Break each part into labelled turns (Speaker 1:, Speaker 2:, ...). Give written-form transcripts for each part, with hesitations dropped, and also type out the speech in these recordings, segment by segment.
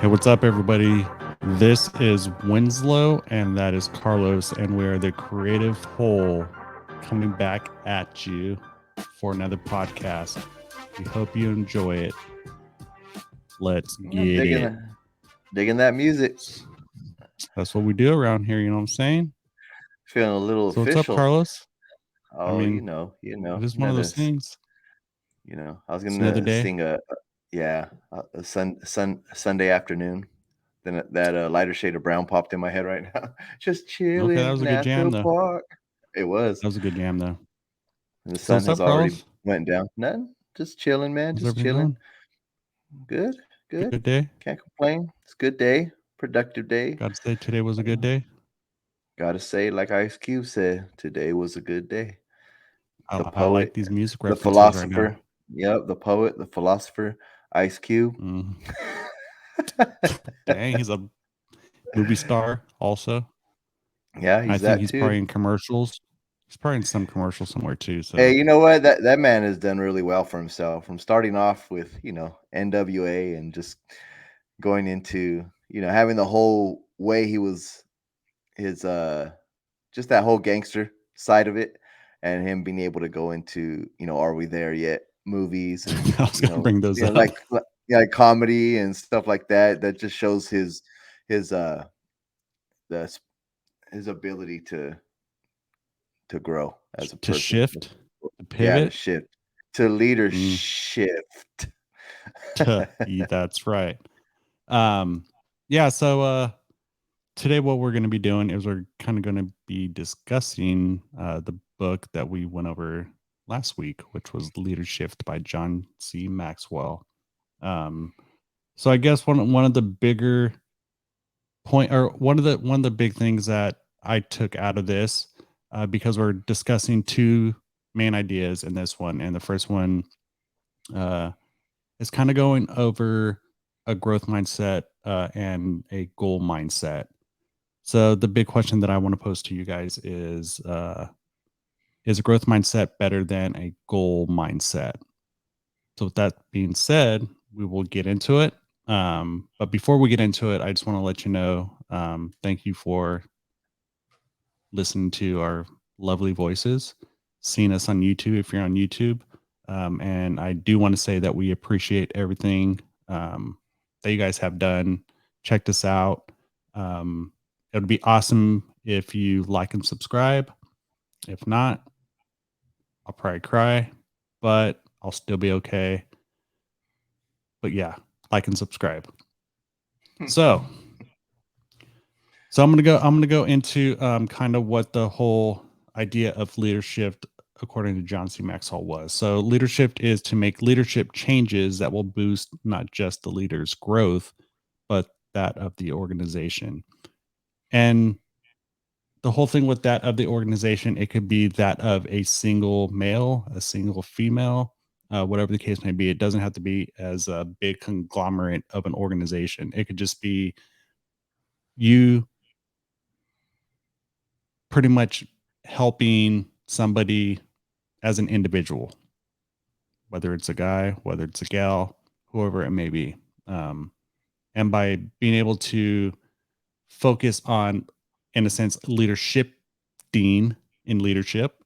Speaker 1: Hey, what's up, everybody? This is Winslow, and that is Carlos, and we are the Creative Whole coming back at you for another podcast. We hope you enjoy it. Let's
Speaker 2: Yeah,
Speaker 1: get it.
Speaker 2: digging that music.
Speaker 1: That's what we do around here, you know what I'm saying?
Speaker 2: Feeling a little
Speaker 1: So, what's up,
Speaker 2: official.
Speaker 1: Carlos? I
Speaker 2: Oh,
Speaker 1: mean, it is one of
Speaker 2: another,
Speaker 1: those things.
Speaker 2: I was
Speaker 1: It's another
Speaker 2: gonna
Speaker 1: day.
Speaker 2: sing a Sunday afternoon. Then that lighter shade of brown popped in my head right now. Just
Speaker 1: Okay, that was
Speaker 2: chilling
Speaker 1: a good
Speaker 2: at
Speaker 1: jam,
Speaker 2: the
Speaker 1: though.
Speaker 2: park. It was,
Speaker 1: That was a good jam, though.
Speaker 2: and the
Speaker 1: So,
Speaker 2: sun
Speaker 1: what's
Speaker 2: has
Speaker 1: up,
Speaker 2: already
Speaker 1: Carlos?
Speaker 2: went down. Nothing, just chilling, man.
Speaker 1: How's
Speaker 2: Just
Speaker 1: everything
Speaker 2: chilling.
Speaker 1: going?
Speaker 2: Good, good.
Speaker 1: Good day.
Speaker 2: Can't complain. It's a good day, productive day.
Speaker 1: Got to say, today was a good
Speaker 2: Uh,
Speaker 1: day.
Speaker 2: Gotta say, like Ice Cube said, today was a good day. The
Speaker 1: I like
Speaker 2: poet,
Speaker 1: these music
Speaker 2: the
Speaker 1: references right now.
Speaker 2: philosopher. Yep, the poet, the philosopher, Ice Cube.
Speaker 1: Mm. Dang, he's a movie star also.
Speaker 2: Yeah,
Speaker 1: I
Speaker 2: he's
Speaker 1: think
Speaker 2: that
Speaker 1: he's probably
Speaker 2: too.
Speaker 1: in commercials. He's probably in some commercial somewhere too.
Speaker 2: Hey,
Speaker 1: So
Speaker 2: you know what? That man has done really well for himself. From starting off with NWA and just going into having the whole way he was his just that whole gangster side of it, and him being able to go into Are We There Yet movies and
Speaker 1: I was gonna bring those up.
Speaker 2: like comedy and stuff like that. That just shows his the his ability to grow as a
Speaker 1: To
Speaker 2: person.
Speaker 1: shift, to
Speaker 2: Yeah, to
Speaker 1: pivot.
Speaker 2: shift to
Speaker 1: Mm,
Speaker 2: leadership.
Speaker 1: that's right. Um, yeah. So today, what we're going to be doing is we're kind of going to be discussing the book that we went over last week, which was Leadership by John C. Maxwell. Um, so I guess one of the bigger one of the big things that I took out of this, because we're discussing two main ideas in this one, and the first one uh, is kind of going over a growth mindset and a goal mindset. So the big question that I want to pose to you guys is a growth mindset better than a goal mindset? So with that being said, we will get into it. But before we get into it, I just want to let you know, thank you for listening to our lovely voices, seeing us on YouTube if you're on YouTube. And I do want to say that we appreciate everything that you guys have done. Check this out. It would be awesome if you like and subscribe. If not, I'll probably cry, but I'll still be okay. But yeah, like and subscribe. So, I'm gonna go into kind of what the whole idea of leadership, according to John C. Maxwell, was. So leadership is to make leadership changes that will boost not just the leader's growth, but that of the organization. And the whole thing with that of the organization, it could be that of a single male, a single female, whatever the case may be. It doesn't have to be as a big conglomerate of an organization. It could just be you pretty much helping somebody as an individual, whether it's a guy, whether it's a gal, whoever it may be. Um, and by being able to focus on, in a sense, leadership in leadership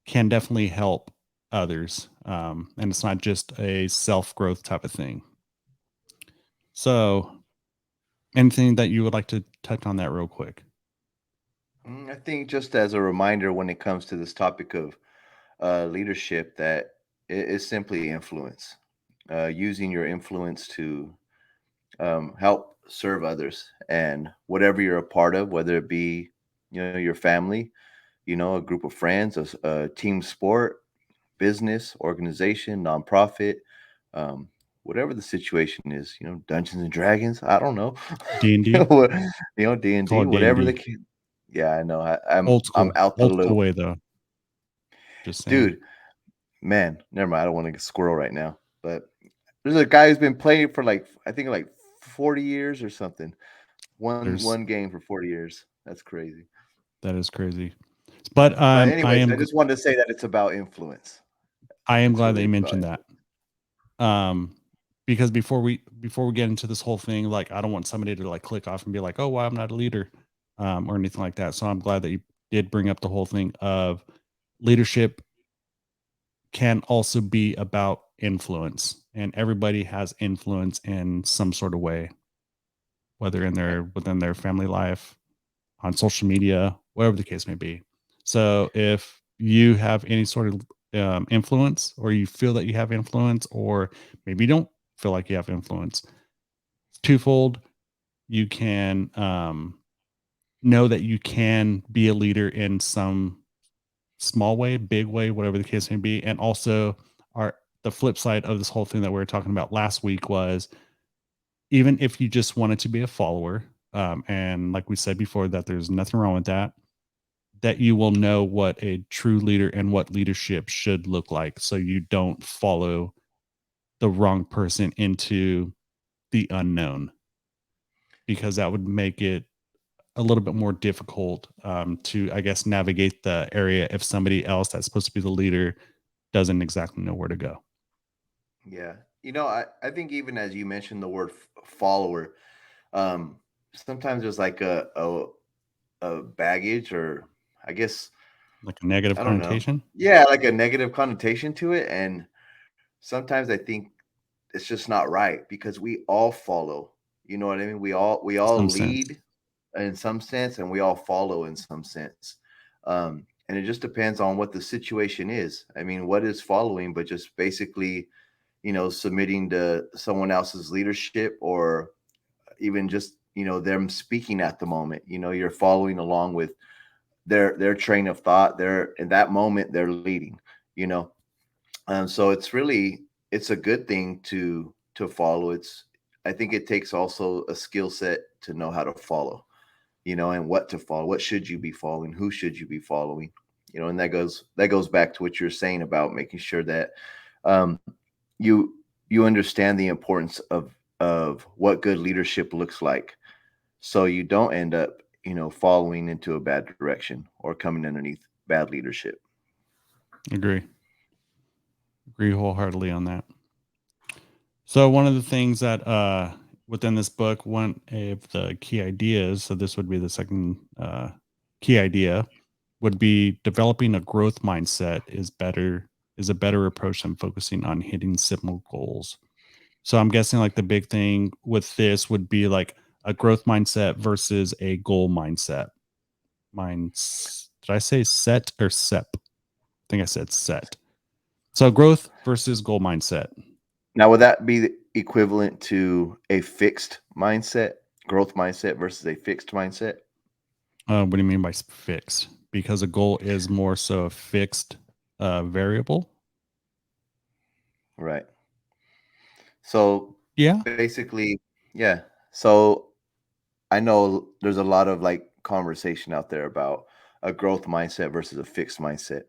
Speaker 1: can definitely help others. And it's not just a self growth type of thing. So, anything that you would like to touch on that real quick?
Speaker 2: I think just as a reminder when it comes to this topic of leadership, that it is simply influence. Using your influence to help serve others and whatever you're a part of, whether it be your family, a group of friends, a team sport, business, organization, nonprofit, um, whatever the situation is, Dungeons and Dragons. I don't know,
Speaker 1: D and D,
Speaker 2: what- D and
Speaker 1: call
Speaker 2: D,
Speaker 1: it D and
Speaker 2: whatever the
Speaker 1: D,
Speaker 2: kid. Yeah, I know. I'm
Speaker 1: old
Speaker 2: I'm
Speaker 1: school,
Speaker 2: out the
Speaker 1: old school
Speaker 2: loop,
Speaker 1: way though. Just saying.
Speaker 2: dude. Man, never mind. I don't want to get squirrel right now, but there's a guy who's been playing for like I think like 40 years or something. One
Speaker 1: There's
Speaker 2: game for 40 years. That's crazy.
Speaker 1: That is crazy. But
Speaker 2: But anyways, I just wanted to say that it's about influence.
Speaker 1: I am
Speaker 2: It's
Speaker 1: glad that
Speaker 2: really
Speaker 1: you
Speaker 2: about
Speaker 1: mentioned that.
Speaker 2: influence.
Speaker 1: Um, because before we get into this whole thing, like I don't want somebody to like click off and be like, oh, well, I'm not a leader, or anything like that. So I'm glad that you did bring up the whole thing of leadership can also be about influence, and everybody has influence in some sort of way, whether in
Speaker 2: Right.
Speaker 1: their within their family life, on social media, whatever the case may be. So if you have any sort of influence, or you feel that you have influence, or maybe you don't feel like you have influence, it's twofold. You can know that you can be a leader in some small way, big way, whatever the case may be. And also, our the flip side of this whole thing that we were talking about last week was, even if you just wanted to be a follower, and like we said before, that there's nothing wrong with that, that you will know what a true leader and what leadership should look like, so you don't follow the wrong person into the unknown, because that would make it a little bit more difficult, to, I guess, navigate the area if somebody else that's supposed to be the leader doesn't exactly know where to go.
Speaker 2: Yeah. I think even as you mentioned the word follower, um, sometimes there's like a baggage, or I guess,
Speaker 1: Like a negative
Speaker 2: I don't know.
Speaker 1: connotation.
Speaker 2: Yeah, like a negative connotation to it. And sometimes I think it's just not right because we all follow. You know what I mean?
Speaker 1: In
Speaker 2: We all
Speaker 1: some sense.
Speaker 2: lead in some sense, and we all follow in some sense. And it just depends on what the situation is. I mean, what is following, but just basically, submitting to someone else's leadership, or even just, them speaking at the moment. You're following along with their train of thought. They're in that moment, they're leading, you know. So it's a good thing to follow. I think it takes also a skill set to know how to follow, and what to follow. What should you be following? Who should you be following? And that goes back to what you're saying about making sure that um, you you understand the importance of what good leadership looks like, so you don't end up, following into a bad direction or coming underneath bad leadership.
Speaker 1: Agree. Agree wholeheartedly on that. So one of the things that within this book, one of the key ideas, so this would be the second key idea, would be developing a growth mindset is a better approach than focusing on hitting simple goals. So I'm guessing like the big thing with this would be like a growth mindset versus a goal mindset. Did I say set or sep? I think I said set. So growth versus goal mindset.
Speaker 2: Now, would that be the equivalent to a fixed mindset, growth mindset versus a fixed mindset?
Speaker 1: What do you mean by fixed? Because a goal is more so a fixed variable.
Speaker 2: Right. So
Speaker 1: Yeah.
Speaker 2: basically, yeah. So I know there's a lot of like conversation out there about a growth mindset versus a fixed mindset.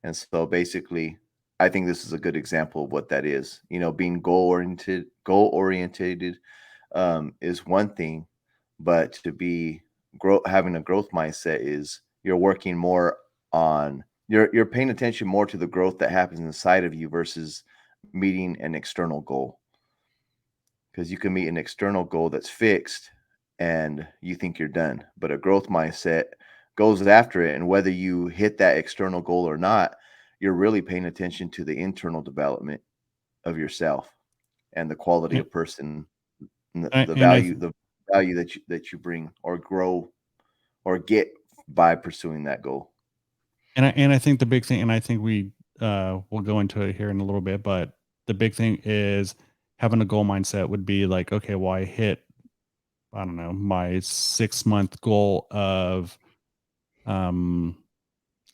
Speaker 2: And so basically, I think this is a good example of what that is. Being goal orientated is one thing, but to be having a growth mindset is you're working more on you're paying attention more to the growth that happens inside of you versus meeting an external goal, because you can meet an external goal that's fixed and you think you're done, but a growth mindset goes after it, and whether you hit that external goal or not, you're really paying attention to the internal development of yourself and the quality
Speaker 1: And,
Speaker 2: of person, and the, the
Speaker 1: and I
Speaker 2: value the value that you bring or grow or get by pursuing that goal.
Speaker 1: and I think the big thing, and I think we will go into it here in a little bit, but the big thing is having a goal mindset would be like, okay, well, I hit, I don't know, my 6 month goal of um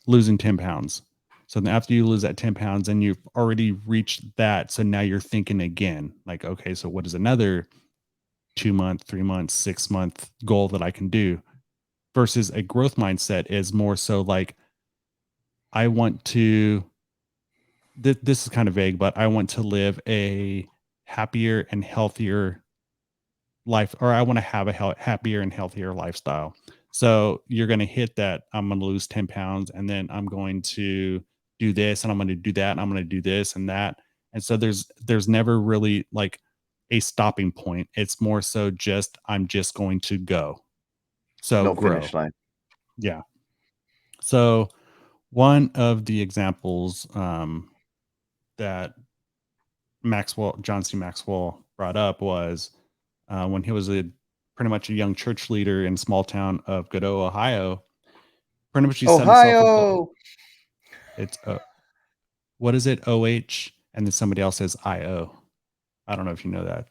Speaker 1: losing 10 pounds. So then after you lose that 10 pounds and you've already reached that, so now you're thinking again, like, okay, so what is another 2 month, 3 months, 6 month goal that I can do? Versus a growth mindset is more so like, I want to, this is kind of vague, but I want to live a happier and healthier life, or I want to have a happier and healthier lifestyle. So you're going to hit that. I'm going to lose 10 pounds, and then I'm going to do this, and I'm going to do that, and I'm going to do this and that. And so there's never really like a stopping point. It's more so just I'm just going to go. So
Speaker 2: No finish
Speaker 1: grow.
Speaker 2: line.
Speaker 1: Yeah. So one of the examples that John C. Maxwell brought up was when he was a pretty much a young church leader in a small town of Godot, Ohio. Pretty much he set himself a goal.
Speaker 2: Ohio.
Speaker 1: It's what is it? OH, and then somebody else says IO. I don't know if you know that.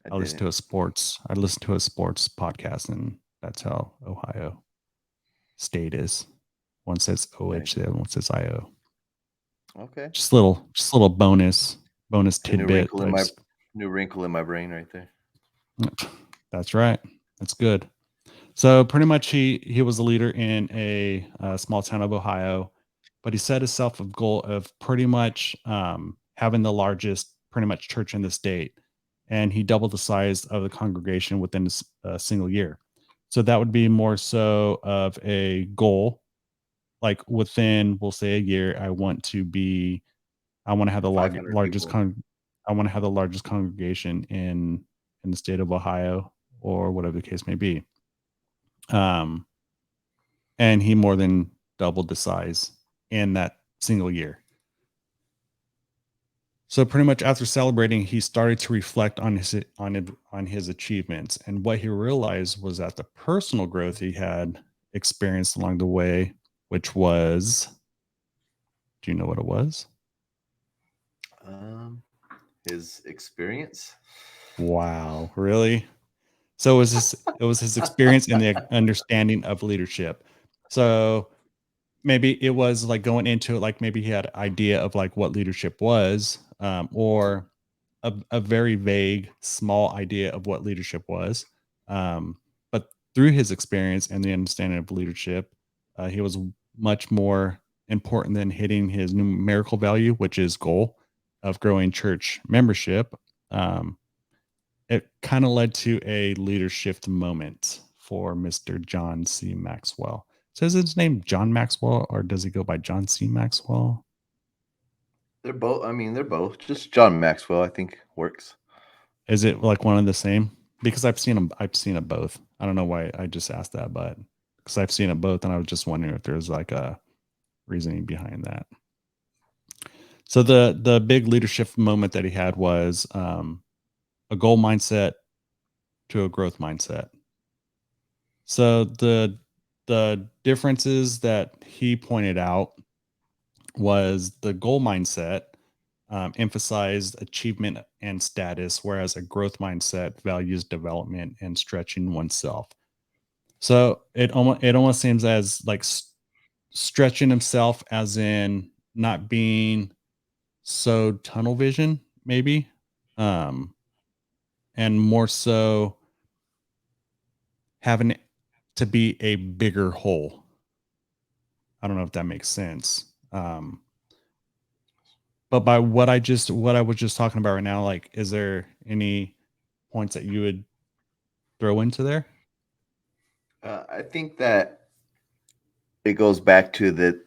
Speaker 2: I
Speaker 1: I listen
Speaker 2: didn't.
Speaker 1: to a sports. I listen to a sports podcast, and that's how Ohio State is. One says OH,
Speaker 2: Nice.
Speaker 1: the other one says IO.
Speaker 2: Okay.
Speaker 1: Just little bonus
Speaker 2: A new
Speaker 1: tidbit
Speaker 2: wrinkle
Speaker 1: that
Speaker 2: in
Speaker 1: I
Speaker 2: my
Speaker 1: just.
Speaker 2: brain right there.
Speaker 1: That's right. That's good. So pretty much he was a leader in a small town of Ohio, but he set himself a goal of pretty much having the largest pretty much church in the state, and he doubled the size of the congregation within a single year. So that would be more so of a goal, like within we'll say a year. I want to have the
Speaker 2: 500
Speaker 1: largest
Speaker 2: people.
Speaker 1: I want to have the largest congregation in the state of Ohio or whatever the case may be. Um, and he more than doubled the size in that single year. So pretty much after celebrating, he started to reflect on his achievements, and what he realized was that the personal growth he had experienced along the way, which was, do you know what it was?
Speaker 2: Um, his experience.
Speaker 1: Wow, really? So it was his experience and the understanding of leadership. So maybe it was like going into it, like maybe he had an idea of like what leadership was, or a very vague, small idea of what leadership was. But through his experience and the understanding of leadership, he was much more important than hitting his numerical value, which is goal of growing church membership. Um, it kind of led to a leadership moment for Mr. John C. Maxwell. So is his name John Maxwell or does he go by John C. Maxwell?
Speaker 2: They're both. I mean, they're both. Just John Maxwell, I think, works.
Speaker 1: Is it like one and the same? Because I've seen them. I've seen it both. I don't know why I just asked that, but because I've seen it both, and I was just wondering if there's like a reasoning behind that. So the big leadership moment that he had was a goal mindset to a growth mindset. So the differences that he pointed out was the goal mindset emphasized achievement and status, whereas a growth mindset values development and stretching oneself. So it almost seems as like stretching himself, as in not being so tunnel vision, maybe, um, and more so having to be a bigger whole. I don't know if that makes sense. But by what I was just talking about right now, like, is there any points that you would throw into there?
Speaker 2: I think that it goes back to that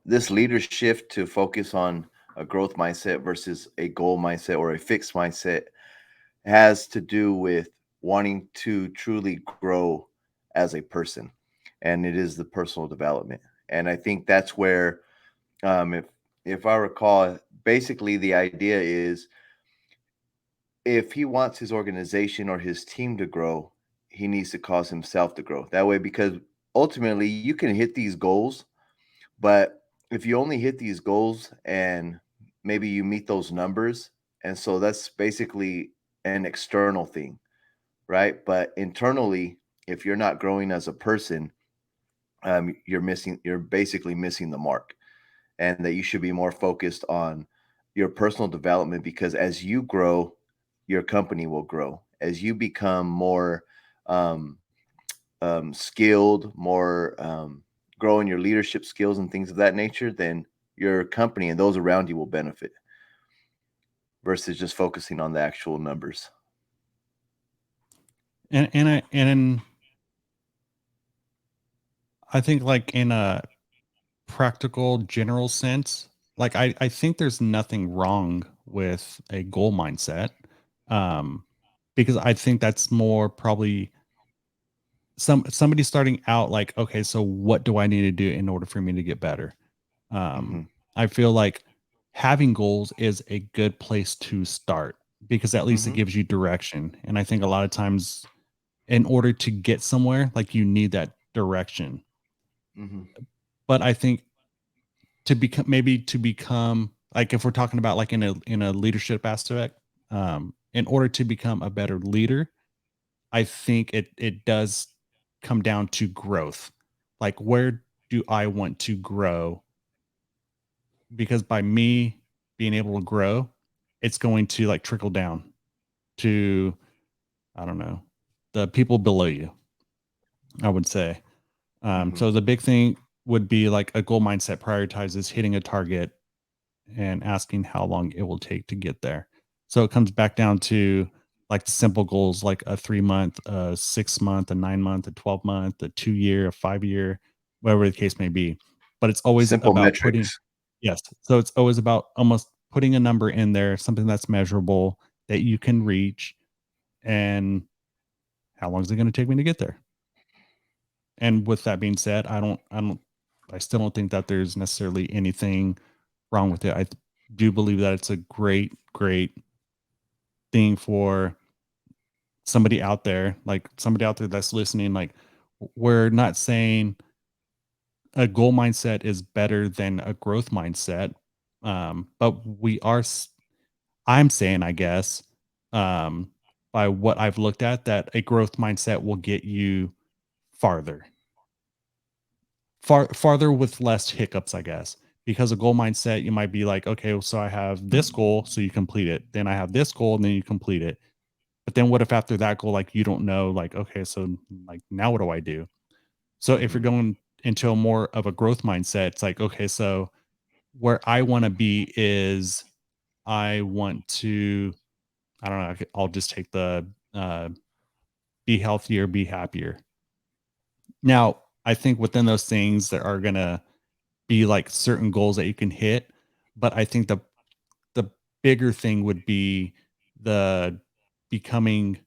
Speaker 2: this leader shift to focus on a growth mindset versus a goal mindset or a fixed mindset has to do with wanting to truly grow as a person, and it is the personal development. And I think that's where, if I recall, basically the idea is if he wants his organization or his team to grow, he needs to cause himself to grow. That way, because ultimately you can hit these goals, but if you only hit these goals and maybe you meet those numbers, and so that's basically an external thing, right? But internally, if you're not growing as a person, you're basically missing the mark, and that you should be more focused on your personal development because as you grow, your company will grow. As you become more um, skilled, more growing your leadership skills and things of that nature, then your company and those around you will benefit versus just focusing on the actual numbers.
Speaker 1: And I think like in a practical general sense, like I think there's nothing wrong with a goal mindset. Um, because I think that's more probably somebody starting out like, okay, so what do I need to do in order for me to get better? Um,
Speaker 2: Mhm.
Speaker 1: I feel like having goals is a good place to start because at least it
Speaker 2: Mhm.
Speaker 1: gives you direction. And I think a lot of times in order to get somewhere, like you need that direction.
Speaker 2: Mhm.
Speaker 1: But I think to become like if we're talking about like in a leadership aspect, in order to become a better leader, I think it does come down to growth. Like where do I want to grow? Because by me being able to grow, it's going to like trickle down to, I don't know, the people below you, I would say.
Speaker 2: Mhm.
Speaker 1: So the big thing would be like a goal mindset prioritizes hitting a target and asking how long it will take to get there. So it comes back down to like the simple goals like a 3 month, a 6 month, a 9 month, a 12 month, a 2 year, a 5 year, whatever the case may be. But it's always
Speaker 2: Simple
Speaker 1: about putting,
Speaker 2: metrics.
Speaker 1: yes. So it's always about almost putting a number in there, something that's measurable that you can reach. And how long is it going to take me to get there? And with that being said, I still don't think that there's necessarily anything wrong with it. I do believe that it's a great thing for somebody out there that's listening. Like, we're not saying a goal mindset is better than a growth mindset. But I'm saying, I guess, um, by what I've looked at, that a growth mindset will get you farther farther with less hiccups, I guess. Because a goal mindset, you might be like, okay, well, so I have this goal, so you complete it. Then I have this goal, and then you complete it. But then what if after that goal, like you don't know, like, okay, so like now what do I do? So if you're
Speaker 2: Mhm.
Speaker 1: going into a more of a growth mindset, it's like, okay, so where I want to be is I want to, I don't know, I'll just take the be healthier, be happier. Now, I think within those things there are gonna be like certain goals that you can hit, but I think the bigger thing would be the becoming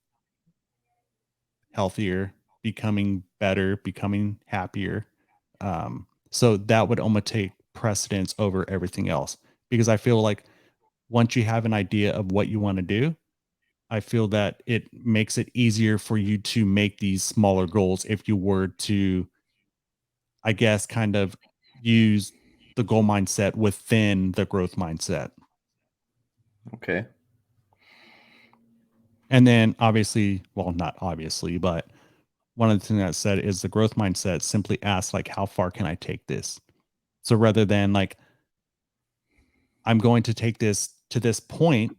Speaker 1: healthier, becoming better, becoming happier. So that would almost take precedence over everything else because I feel like once you have an idea of what you want to do, I feel that it makes it easier for you to make these smaller goals if you were to, I guess, kind of use the goal mindset within the growth mindset.
Speaker 2: Okay.
Speaker 1: And then obviously, well, not obviously, but one of the things that said is the growth mindset simply asks like, how far can I take this? So rather than like, I'm going to take this to this point,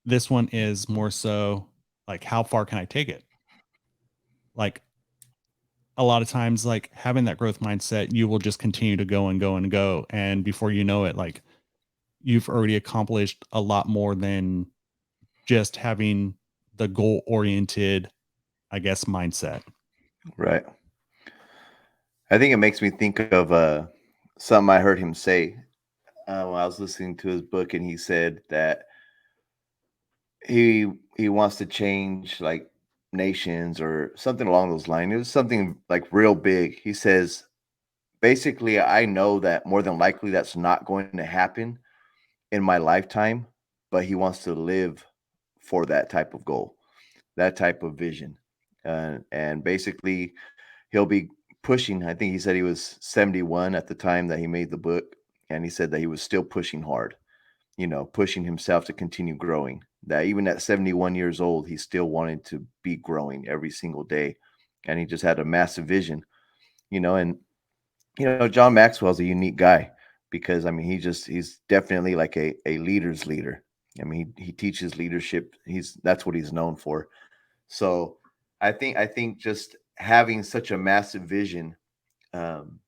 Speaker 1: this one is more so like, how far can I take it? Like a lot of times, like having that growth mindset, you will just continue to go and go and go. And before you know it, like you've already accomplished a lot more than just having the goal oriented, I guess, mindset.
Speaker 2: Right. I think it makes me think of something I heard him say when I was listening to his book, and he said that he wants to change like nations or something along those lines. It was something like real big. He says, basically, I know that more than likely that's not going to happen in my lifetime, but he wants to live for that type of goal, that type of vision. And basically, he'll be pushing. I think he said he was 71 at the time that he made the book. And he said that he was still pushing hard, pushing himself to continue growing. That even at 71 years old, he still wanted to be growing every single day. And he just had a massive vision, and John Maxwell's a unique guy because I mean he's definitely like a leader's leader. I mean he teaches leadership. That's what he's known for. So I think just having such a massive vision um,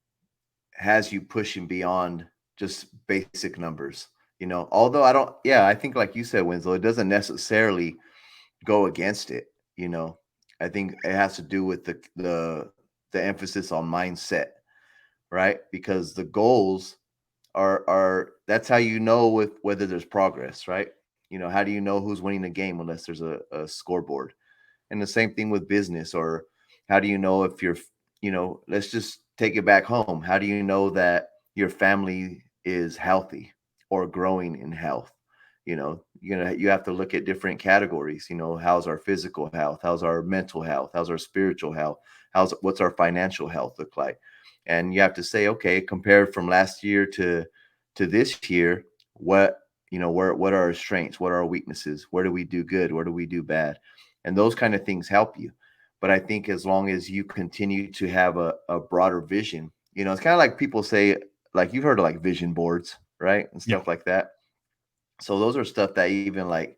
Speaker 2: has you pushing beyond just basic numbers. Although I don't, yeah, I think like you said, Winslow, it doesn't necessarily go against it. You know, I think it has to do with the emphasis on mindset, right? Because the goals are that's how you know with whether there's progress, right? How do you know who's winning the game unless there's a scoreboard? And the same thing with business. Or how do you know if let's just take it back home. How do you know that your family is healthy or growing in health? You have to look at different categories. How's our physical health? How's our mental health? How's our spiritual health? What's our financial health look like? And you have to say, okay, compared from last year to this year, what are our strengths? What are our weaknesses? Where do we do good? Where do we do bad? And those kind of things help you. But I think as long as you continue to have a broader vision, it's kind of like people say, like you've heard of like vision boards, right? And
Speaker 1: Yeah,
Speaker 2: stuff like that. So those are stuff that even like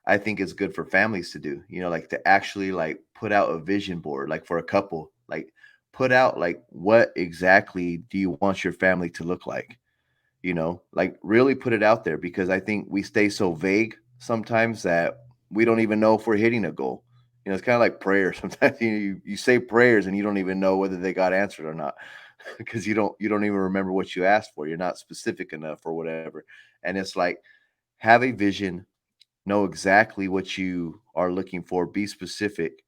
Speaker 2: I think is good for families to do, like to actually like put out a vision board, like for a couple, like put out like what exactly do you want your family to look like? Like really put it out there, because I think we stay so vague sometimes that we don't even know if we're hitting a goal. It's kind of like prayer. Sometimes you say prayers and you don't even know whether they got answered or not because you don't even remember what you asked for. You're not specific enough or whatever. And it's like, have a vision, know exactly what you are looking for, be specific,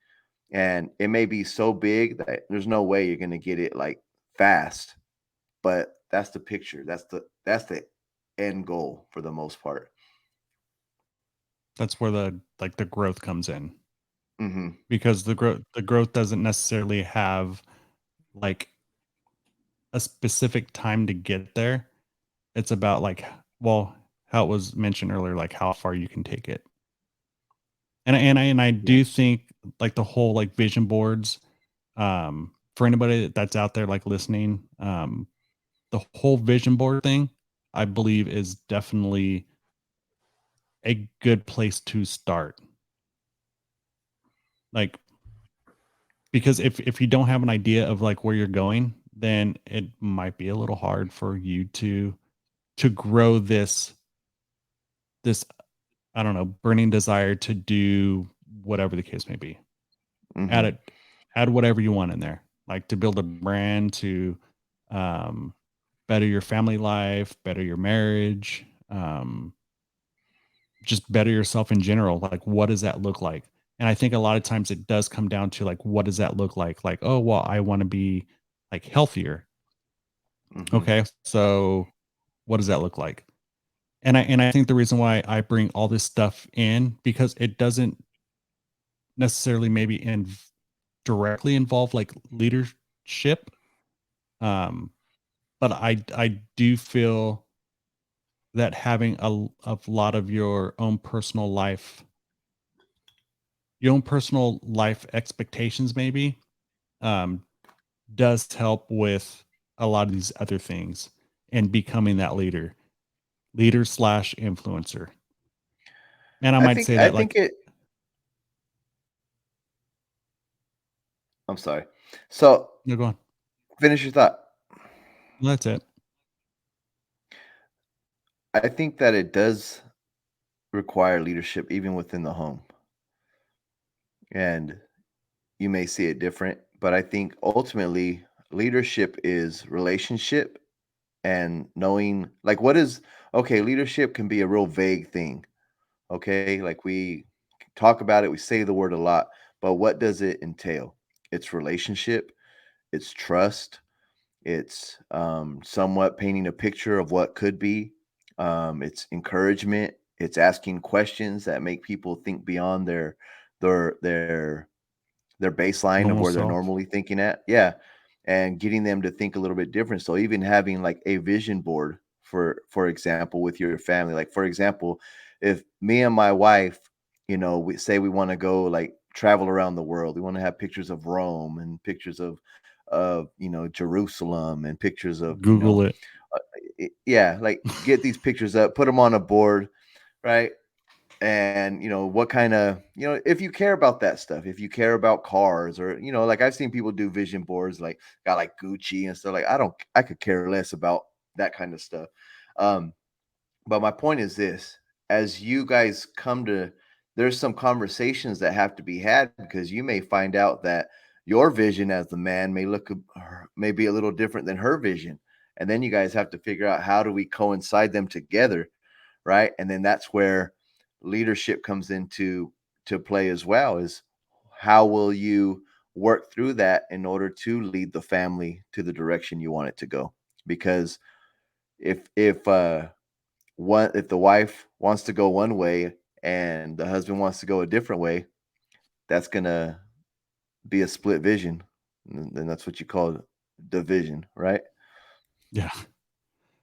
Speaker 2: and it may be so big that there's no way you're going to get it like fast, but that's the picture. That's the end goal for the most part.
Speaker 1: that's where the growth comes in,
Speaker 2: Hmm.
Speaker 1: because the growth doesn't necessarily have like a specific time to get there. It's about like, well, how it was mentioned earlier, like how far you can take it. And I
Speaker 2: Yeah.
Speaker 1: do think like the whole like vision boards, for anybody that's out there like listening, the whole vision board thing, I believe is definitely a good place to start. Like, because if you don't have an idea of like where you're going, then it might be a little hard for you to grow this I don't know, burning desire to do whatever the case may be. Add
Speaker 2: Hmm.
Speaker 1: it, add whatever you want in there, like to build a brand, to um, better your family life, better your marriage, just better yourself in general. Like, what does that look like? And I think a lot of times it does come down to like, what does that look like? Like, oh, well, I want to be like healthier.
Speaker 2: Hmm.
Speaker 1: Okay, so what does that look like? And I think the reason why I bring all this stuff in, because it doesn't necessarily maybe directly involve like leadership, um, but I do feel that having a lot of your own personal life expectations maybe, um, does help with a lot of these other things and becoming that leader slash influencer. And I
Speaker 2: I
Speaker 1: might
Speaker 2: think
Speaker 1: say
Speaker 2: I
Speaker 1: that
Speaker 2: think
Speaker 1: like,
Speaker 2: it. I'm sorry. So
Speaker 1: no, go on.
Speaker 2: finish your thought.
Speaker 1: That's it.
Speaker 2: I think that it does require leadership even within the home, and you may see it different, but I think ultimately leadership is relationship and knowing like what is okay. Leadership can be a real vague thing. Okay, like we talk about it, we say the word a lot, but what does it entail? It's relationship, it's trust, it's somewhat painting a picture of what could be, it's encouragement, it's asking questions that make people think beyond their their their baseline of
Speaker 1: Normal
Speaker 2: where they're
Speaker 1: self.
Speaker 2: normally thinking at. Yeah. And getting them to think a little bit different. So even having like a vision board for example, with your family. Like for example, if me and my wife, we say we want to go like travel around the world. We want to have pictures of Rome and pictures of Jerusalem and pictures of
Speaker 1: Google it.
Speaker 2: yeah, like get these pictures up, put them on a board, right? And what kind of if you care about that stuff, if you care about cars, or like I've seen people do vision boards like got like Gucci and stuff. Like I could care less about that kind of stuff. um but my point is this: as you guys come to, there's some conversations that have to be had, because you may find out that your vision as the man may be a little different than her vision, and then you guys have to figure out how do we coincide them together, right? And then that's where leadership comes into to play as well. Is how will you work through that in order to lead the family to the direction you want it to go? Because if one if the wife wants to go one way and the husband wants to go a different way, that's gonna be a split vision, and that's what you call division, right?
Speaker 1: Yeah.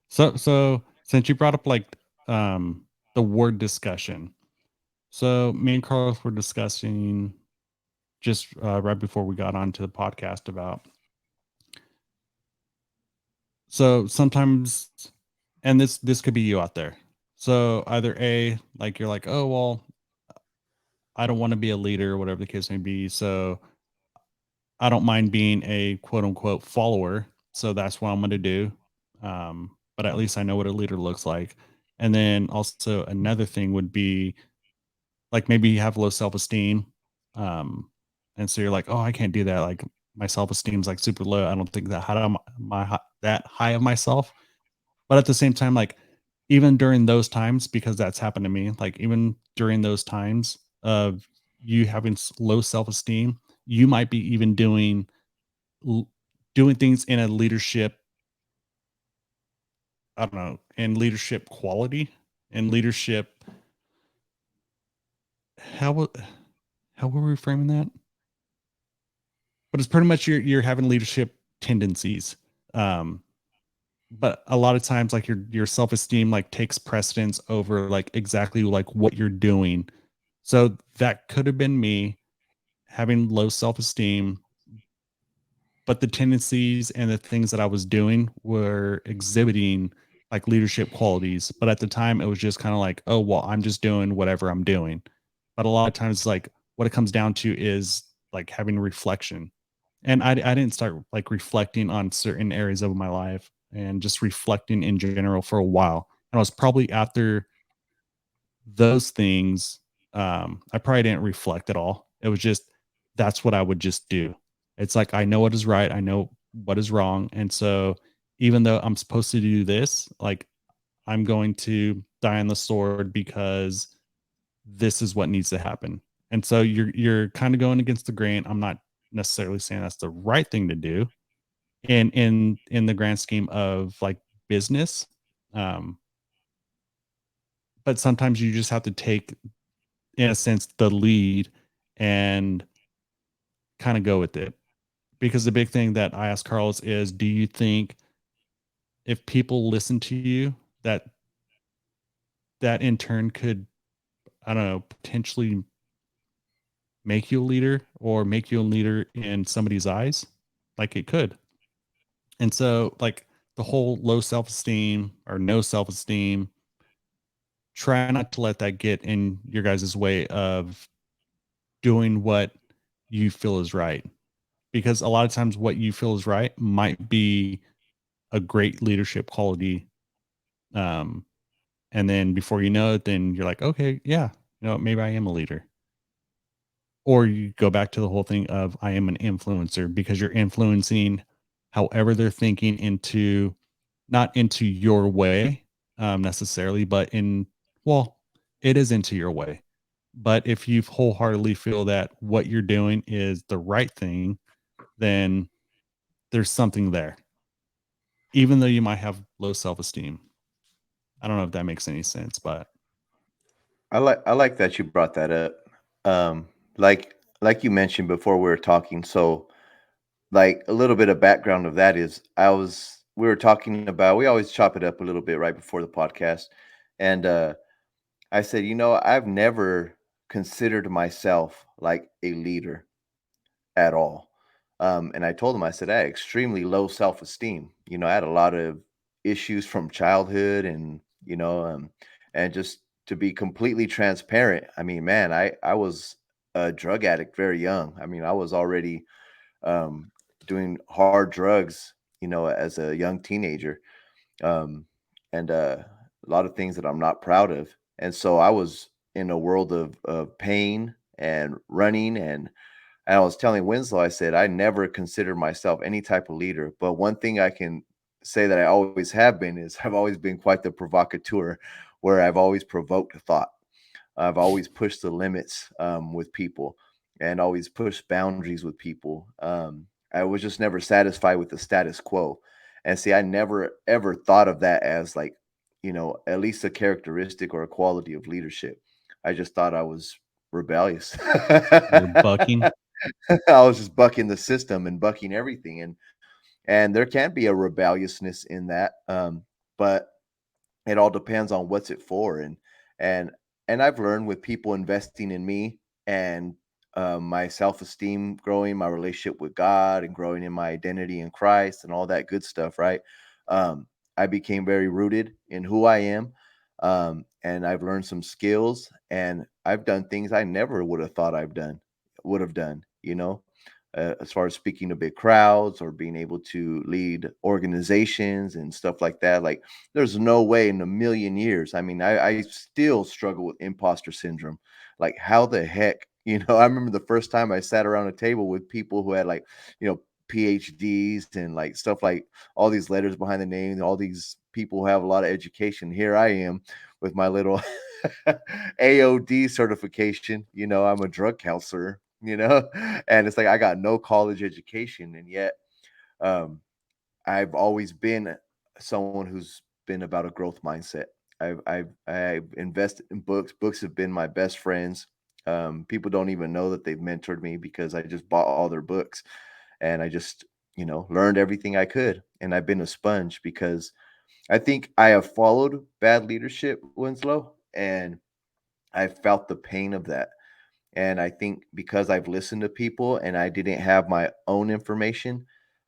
Speaker 1: So since you brought up like the word discussion, so me and Carlos were discussing just right before we got onto the podcast about so sometimes, and this could be you out there. So either a like you're like, oh well, I don't want to be a leader, or whatever the case may be. So I don't mind being a quote unquote follower. So that's what I'm going to do. But at least I know what a leader looks like. And then also another thing would be like maybe you have low self esteem. Um, and so you're like, oh, I can't do that. Like my self esteem's like super low. I don't think that high of that high of myself. But at the same time, like even during those times, because that's happened to me, like even during those times of you having low self esteem, you might be even l- doing things in a leadership, I don't know, in leadership quality and leadership. How wo- how were we framing that? But it's pretty much you're having leadership tendencies. Um, but a lot of times, like your self esteem like takes precedence over like exactly like what you're doing. So that could have been me having low self esteem, but the tendencies and the things that I was doing were exhibiting like leadership qualities. But at the time, it was just kind of like, oh, well, I'm just doing whatever I'm doing. But a lot of times, like what it comes down to is like having reflection. And I didn't start like reflecting on certain areas of my life and just reflecting in general for a while. And I was probably after those things, I probably didn't reflect at all. It was just that's what I would just do. It's like I know what is right, I know what is wrong, and so even though I'm supposed to do this, like I'm going to die on the sword because this is what needs to happen. And so you're kind of going against the grain. I'm not necessarily saying that's the right thing to do in the grand scheme of like business. Um, but sometimes you just have to take in a sense the lead and kind of go with it, because the big thing that I asked Carlos is, do you think if people listen to you that that in turn could, I don't know, potentially make you a leader or make you a leader in somebody's eyes? Like it could. And so like the whole low self-esteem or no self-esteem, try not to let that get in your guys' way of doing what you feel is right, because a lot of times what you feel is right might be a great leadership quality. Um, and then before you know it, then you're like, okay, yeah, maybe I am a leader. Or you go back to the whole thing of I am an influencer because you're influencing however they're thinking into not into your way necessarily, but well, it is into your way. But if you wholeheartedly feel that what you're doing is the right thing, then there's something there, even though you might have low self esteem. I don't know if that makes any sense, but
Speaker 2: I like that you brought that up. Um, like you mentioned before we were talking. So, like a little bit of background of that is, we were talking about, we always chop it up a little bit right before the podcast, and I said, I've never considered myself like a leader at all. And I told him, I said, I had extremely low self esteem. I had a lot of issues from childhood, and just to be completely transparent, I mean, man, I was a drug addict very young. I mean, I was already um, doing hard drugs, as a young teenager, um, and a lot of things that I'm not proud of. And so I was in a world of pain and running, and I was telling Winslow, I said, I never considered myself any type of leader. But one thing I can say that I always have been is I've always been quite the provocateur, where I've always provoked thought. I've always pushed the limits with people and always pushed boundaries with people. I was just never satisfied with the status quo. And see, I never ever thought of that as like, at least a characteristic or a quality of leadership. I just thought I was rebellious.
Speaker 1: You're bucking.
Speaker 2: I was just bucking the system and bucking everything. And there can be a rebelliousness in that. But it all depends on what's it for, and and I've learned with people investing in me and my self-esteem growing, my relationship with God, and growing in my identity in Christ, and all that good stuff, right? I became very rooted in who I am, and I've learned some skills, and I've done things I never would have thought would have done, as far as speaking to big crowds or being able to lead organizations and stuff like that. Like, there's no way in a million years. I mean, I still struggle with imposter syndrome. Like, how the heck, I remember the first time I sat around a table with people who had like, PhDs and like stuff, like all these letters behind the name, all these people who have a lot of education. Here I am with my little AOD certification. I'm a drug counselor, and it's like I got no college education, and yet um, I've always been someone who's been about a growth mindset. I've invested in books. Books have been my best friends. People don't even know that they've mentored me because I just bought all their books, and I just learned everything I could. And I've been a sponge because I think I have followed bad leadership, Winslow, and I felt the pain of that. And I think because I've listened to people and I didn't have my own information,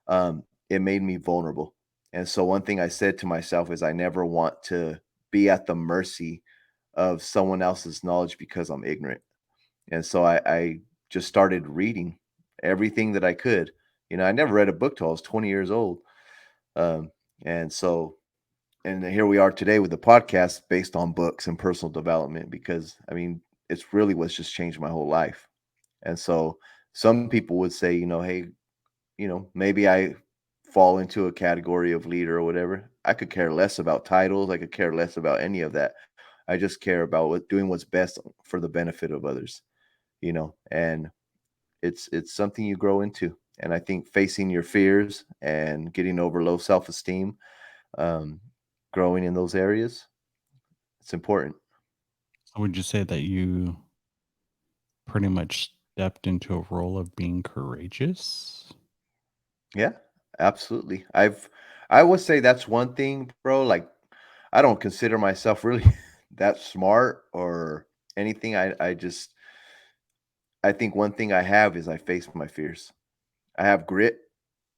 Speaker 2: it made me vulnerable. And so one thing I said to myself is I never want to be at the mercy of someone else's knowledge because I'm ignorant. And so I just started reading everything that I could. I never read a book till I was 20 years old. Um, and so, and here we are today with the podcast based on books and personal development, because I mean, it's really what's just changed my whole life. And so some people would say, hey, maybe I fall into a category of leader or whatever. I could care less about titles. I could care less about any of that. I just care about doing what's best for the benefit of others, and it's something you grow into. And I think facing your fears and getting over low self-esteem, um, growing in those areas, it's important.
Speaker 1: So would you say that you pretty much stepped into a role of being courageous?
Speaker 2: Yeah, absolutely. I would say that's one thing, bro. Like, I don't consider myself really that smart or anything. I think one thing I have is I face my fears. I have grit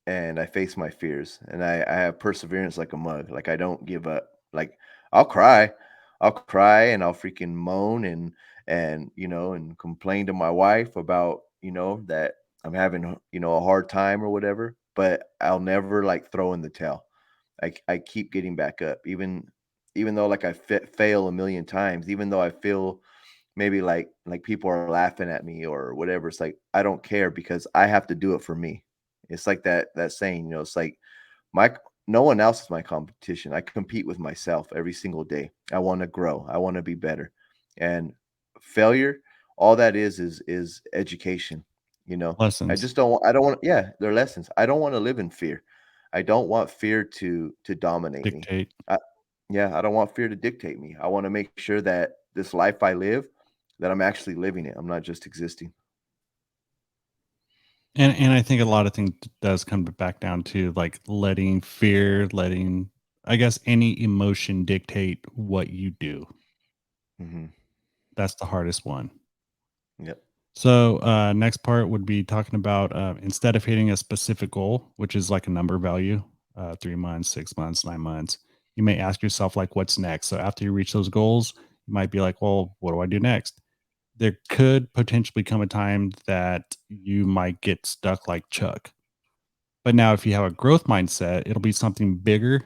Speaker 2: and I face my fears, and I have perseverance like a mug. Like, I don't give up. Like, I'll cry. I'll cry and I'll freaking moan and complain to my wife about, that I'm having, a hard time or whatever, but I'll never like throw in the towel. I keep getting back up, even though like I fail a million times, even though I feel maybe like people are laughing at me or whatever. It's like I don't care because I have to do it for me. It's like that saying, it's like my no one else is my competition. I compete with myself every single day. I want to grow. I want to be better. And failure, all that is education, I
Speaker 1: Lessons
Speaker 2: just I don't want, yeah, they're lessons. I don't want to live in fear. I don't want fear to dominate me.
Speaker 1: dictate.
Speaker 2: I, yeah, I don't want fear to dictate me. I want to make sure that this life I live, that I'm actually living it. I'm not just existing.
Speaker 1: And I think a lot of things does come back down to like letting fear, letting I guess any emotion dictate what you do.
Speaker 2: Hmm.
Speaker 1: That's the hardest one.
Speaker 2: Yep.
Speaker 1: So, next part would be talking about instead of hitting a specific goal, which is like a number value, 3 months, 6 months, 9 months, you may ask yourself, like, what's next? So, after you reach those goals, you might be like, well, what do I do next? There could potentially come a time that you might get stuck like Chuck. But now, if you have a growth mindset, it'll be something bigger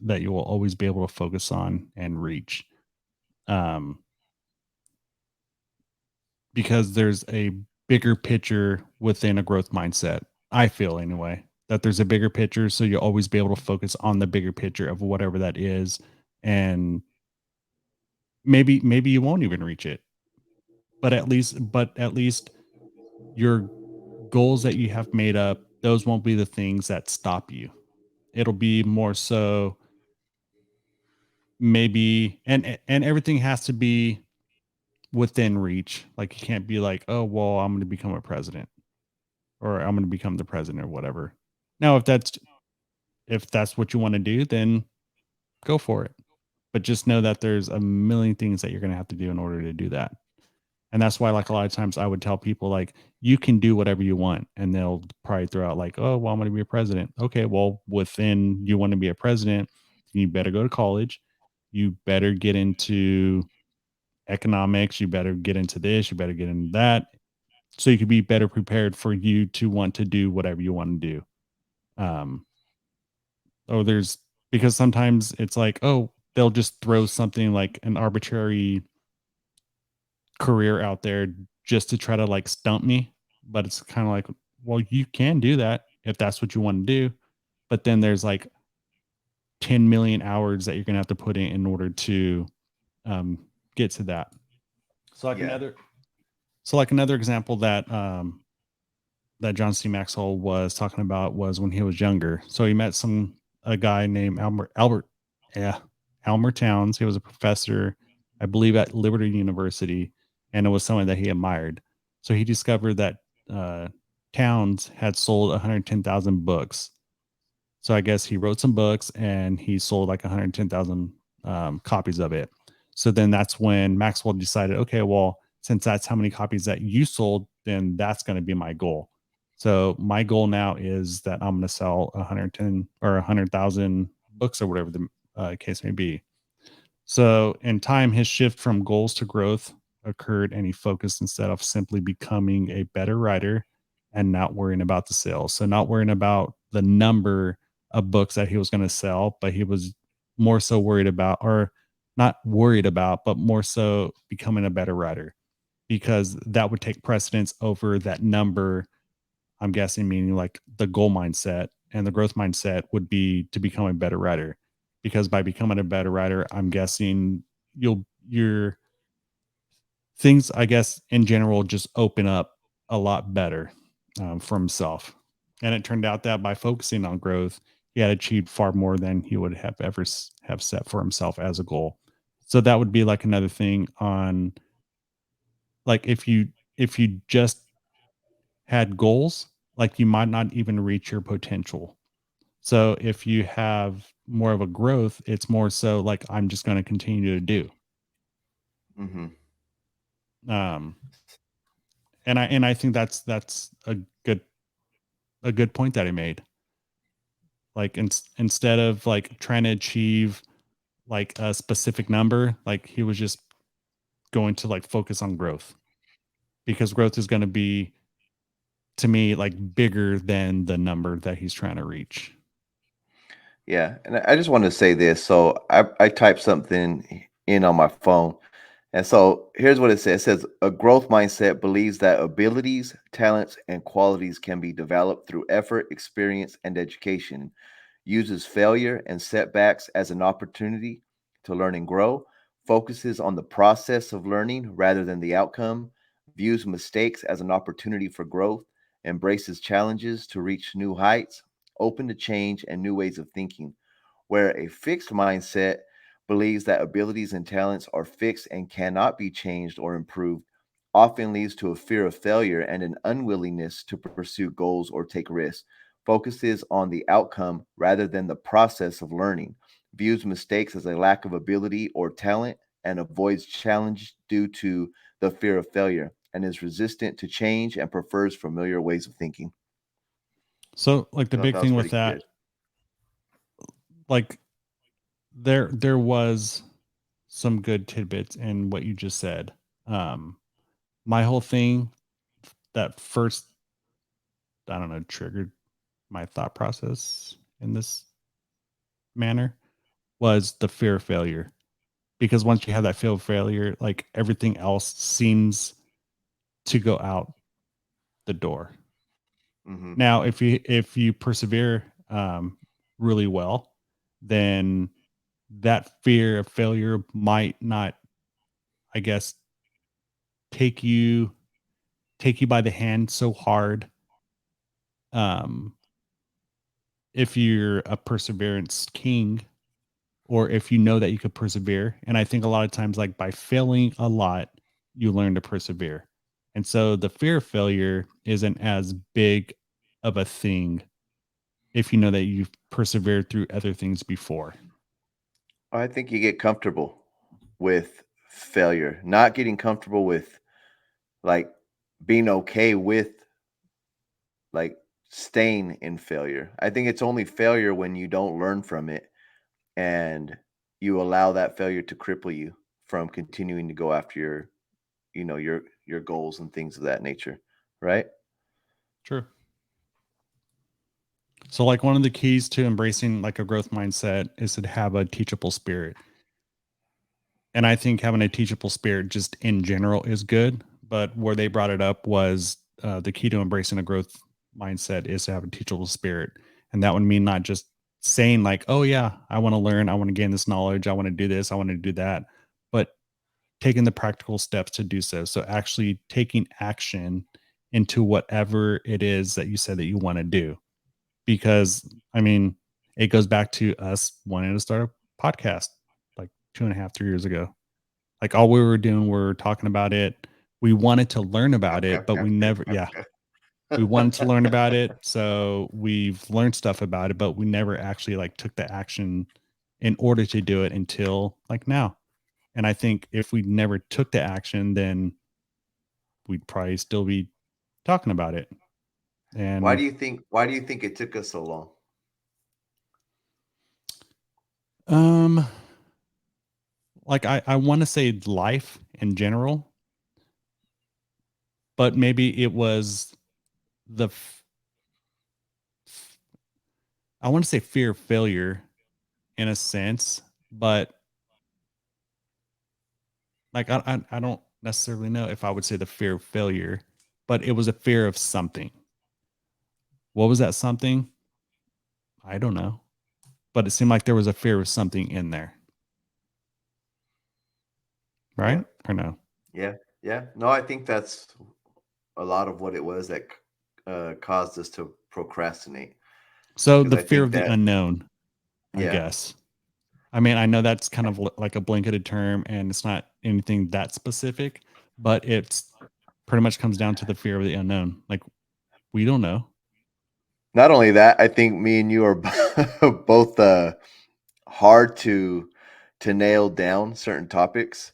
Speaker 1: that you will always be able to focus on and reach. Um, because there's a bigger picture within a growth mindset. I feel anyway that there's a bigger picture, so you'll always be able to focus on the bigger picture of whatever that is, and maybe you won't even reach it, but at least your goals that you have made up, those won't be the things that stop you. It'll be more so maybe, and everything has to be within reach. Like you can't be like, oh well, I'm going to become a president or I'm going to become the president or whatever. Now, if that's what you want to do, then go for it. But just know that there's a million things that you're going to have to do in order to do that. And that's why, like, a lot of times I would tell people, like, you can do whatever you want. And they'll probably throw out, like, oh, well, I'm going to be a president. Okay. Well, within you want to be a president, you better go to college. You better get into economics. You better get into this. You better get into that. So you could be better prepared for you to want to do whatever you want to do. Um, oh, there's because sometimes it's like, oh, they'll just throw something like an arbitrary career out there just to try to like stump me. But it's kind of like, well, you can do that if that's what you want to do. But then there's like 10 million hours that you're going to have to put in order to um, get to that. So like
Speaker 2: Yeah.
Speaker 1: another, so like another example that that John C. Maxwell was talking about was when he was younger. So he met a guy named yeah, Elmer Towns. He was a professor, I believe, at Liberty University, and it was someone that he admired. So he discovered that uh, Towns had sold 110,000 books. So I guess he wrote some books and he sold like 110,000 copies of it. So then that's when Maxwell decided, okay, well, since that's how many copies that you sold, then that's going to be my goal. So my goal now is that I'm going to sell 110 or 100,000 books or whatever the case may be. So, in time, his shift from goals to growth occurred, and he focused instead of simply becoming a better writer and not worrying about the sales. So, not worrying about the number of books that he was going to sell, but he was more so worried about, or not worried about, but more so becoming a better writer because that would take precedence over that number. I'm guessing, meaning like the goal mindset and the growth mindset would be to become a better writer. Because by becoming a better writer, I'm guessing your things, I guess, in general, just open up a lot better for himself. And it turned out that by focusing on growth, he had achieved far more than he would have ever have set for himself as a goal. So that would be like another thing on like if you just had goals, like you might not even reach your potential. So if you have more of a growth, it's more so like I'm just going to continue to do.
Speaker 2: Hmm.
Speaker 1: Um, and I think that's good a good point that I made. Like instead of like trying to achieve like a specific number, like he was just going to like focus on growth because growth is going to be to me like bigger than the number that he's trying to reach.
Speaker 2: Yeah, and I just want to say this. So I typed something in on my phone, and so here's what it says. It says a growth mindset believes that abilities, talents, and qualities can be developed through effort, experience, and education. Uses failure and setbacks as an opportunity to learn and grow. Focuses on the process of learning rather than the outcome. Views mistakes as an opportunity for growth. Embraces challenges to reach new heights. Open to change and new ways of thinking, where a fixed mindset believes that abilities and talents are fixed and cannot be changed or improved, often leads to a fear of failure and an unwillingness to pursue goals or take risks, focuses on the outcome rather than the process of learning, views mistakes as a lack of ability or talent, and avoids challenge due to the fear of failure, and is resistant to change and prefers familiar ways of thinking.
Speaker 1: So like
Speaker 2: I
Speaker 1: the
Speaker 2: thought
Speaker 1: big
Speaker 2: that was
Speaker 1: thing with
Speaker 2: pretty
Speaker 1: that,
Speaker 2: good.
Speaker 1: like there was some good tidbits in what you just said. Um, my whole thing that first, I don't know, triggered my thought process in this manner was the fear of failure. Because once you have that fear of failure, like everything else seems to go out the door.
Speaker 2: Hmm.
Speaker 1: Now, if you persevere really well, then that fear of failure might not. I guess, take you take you by the hand so hard, um, if you're a perseverance king, or if you know that you could persevere. And I think a lot of times, like by failing a lot, you learn to persevere. And so the fear of failure isn't as big of a thing if you know that you've persevered through other things before.
Speaker 2: I think you get comfortable with failure, not getting comfortable with like being okay with like staying in failure. I think it's only failure when you don't learn from it and you allow that failure to cripple you from continuing to go after your, your goals and things of that nature, right?
Speaker 1: True. So like one of the keys to embracing like a growth mindset is to have a teachable spirit. And I think having a teachable spirit just in general is good. But where they brought it up was the key to embracing a growth mindset is to have a teachable spirit. And that would mean not just saying, like, oh, yeah, I want to learn, I want to gain this knowledge, I want to do this, I want to do that, but taking the practical steps to do so. So actually taking action into whatever it is that you said that you want to do. Because, I mean, it goes back to us wanting to start a podcast like 2.5, 3 years ago. Like all we were doing, we were talking about it. We wanted to learn about it, but we never, yeah, we wanted to learn about it. So we've learned stuff about it, but we never actually like took the action in order to do it until like now. And I think if we never took the action, then we'd probably still be talking about it.
Speaker 2: Why
Speaker 1: And
Speaker 2: do you think why do you think it took us so long?
Speaker 1: um like I want to say life in general, but maybe it was the I want to say fear of failure in a sense, but like I don't necessarily know if I would say the fear of failure, but it was a fear of something. What was that something? I don't know, but it seemed like there was a fear of something in there,
Speaker 2: Yeah.
Speaker 1: right? Or no?
Speaker 2: Yeah. Yeah. No, I think that's a lot of what it was that caused us to procrastinate
Speaker 1: So
Speaker 2: because
Speaker 1: the
Speaker 2: I
Speaker 1: fear
Speaker 2: think
Speaker 1: of the
Speaker 2: that
Speaker 1: unknown, I
Speaker 2: yeah.
Speaker 1: guess. I mean, I know that's kind of like a blanketed term and it's not anything that specific, but it's pretty much comes down to the fear of the unknown. Like we don't know.
Speaker 2: Not only that, I think me and you are both hard to nail down certain topics.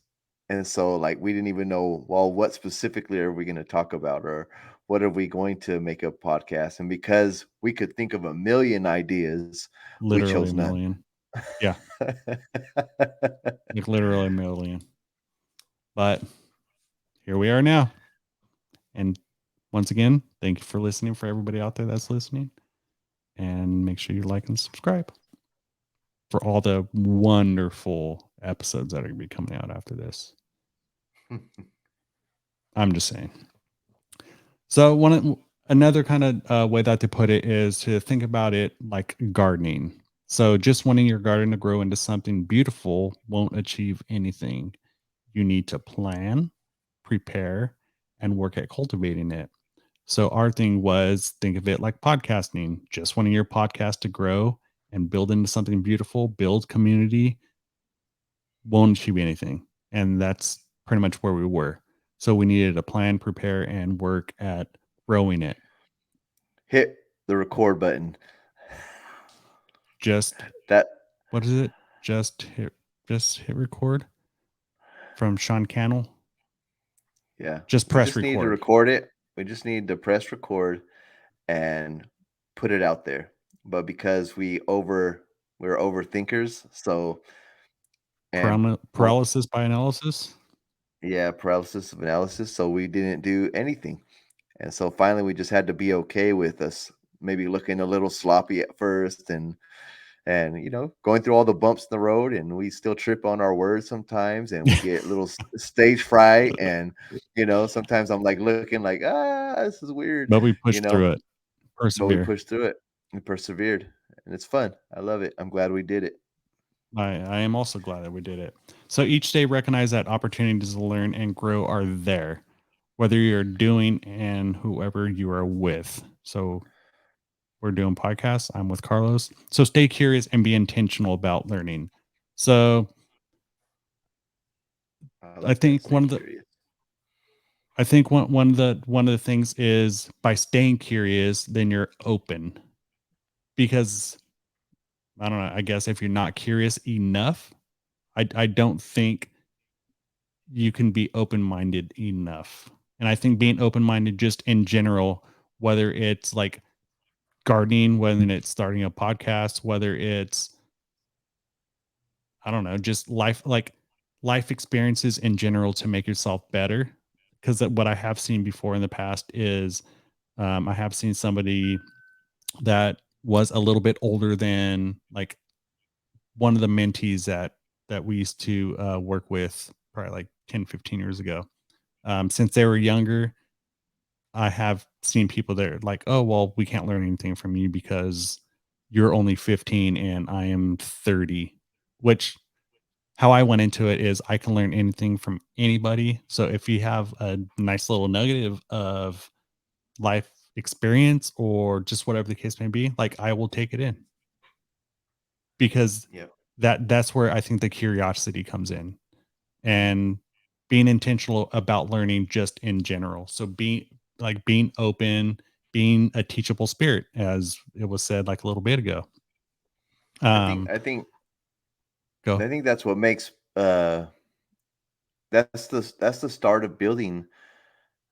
Speaker 2: And so like we didn't even know, well, what specifically are we going to talk about or what are we going to make a podcast? And because we could think of a million ideas, we chose
Speaker 1: Literally a
Speaker 2: none.
Speaker 1: million. Yeah, like literally a million. But here we are now. And once again, thank you for listening for everybody out there that's listening. And make sure you like and subscribe for all the wonderful episodes that are going to be coming out after this. I'm just saying. So another kind of way that to put it is to think about it like gardening. So just wanting your garden to grow into something beautiful won't achieve anything. You need to plan, prepare, and work at cultivating it. So our thing was think of it like podcasting, just wanting your podcast to grow and build into something beautiful, build community, won't achieve anything. And that's pretty much where we were. So we needed to plan, prepare, and work at growing it.
Speaker 2: Hit the record button.
Speaker 1: Just
Speaker 2: That
Speaker 1: what is it? Just hit record from Sean Cannell.
Speaker 2: yeah,
Speaker 1: Just
Speaker 2: we
Speaker 1: press
Speaker 2: just need to
Speaker 1: record.
Speaker 2: record it. We just need to press record and put it out there. But because we're overthinkers, so and well,
Speaker 1: Paralysis by analysis.
Speaker 2: yeah, paralysis of analysis, so we didn't do anything. And so finally we just had to be okay with us maybe looking a little sloppy at first and going through all the bumps in the road and we still trip on our words sometimes and we get a little stage fright and sometimes I'm like looking like this is weird,
Speaker 1: But we
Speaker 2: you
Speaker 1: pushed
Speaker 2: know,
Speaker 1: through it.
Speaker 2: but we
Speaker 1: Persevere.
Speaker 2: pushed through it. We persevered and it's fun. I love it. I'm glad we did it.
Speaker 1: I am also glad that we did it. So each day, recognize that opportunities to learn and grow are there, whether you're doing and whoever you are with. So we're doing podcasts. I'm with Carlos. So stay curious and be intentional about learning. So
Speaker 2: I
Speaker 1: I
Speaker 2: like that.
Speaker 1: think
Speaker 2: Stay curious.
Speaker 1: one of the things is by staying curious, then you're open because I don't know. I guess if you're not curious enough, I don't think you can be open minded enough. And I think being open minded just in general, whether it's like gardening, whether it's starting a podcast, whether it's, I don't know, just life experiences in general to make yourself better. Because what I have seen before in the past is I have seen somebody that was a little bit older than like one of the mentees that we used to work with probably like 10, 15 years ago. Since they were younger, I have seen people that are like, oh, well, we can't learn anything from you because you're only 15 and I am 30, which how I went into it is I can learn anything from anybody. So if you have a nice little nugget of life experience or just whatever the case may be, like I will take it in because
Speaker 2: Yeah.
Speaker 1: that's where I think the curiosity comes in and being intentional about learning just in general. So being open, being a teachable spirit, as it was said like a little bit ago.
Speaker 2: I think
Speaker 1: Um,
Speaker 2: I think
Speaker 1: Go.
Speaker 2: I think that's what makes that's the start of building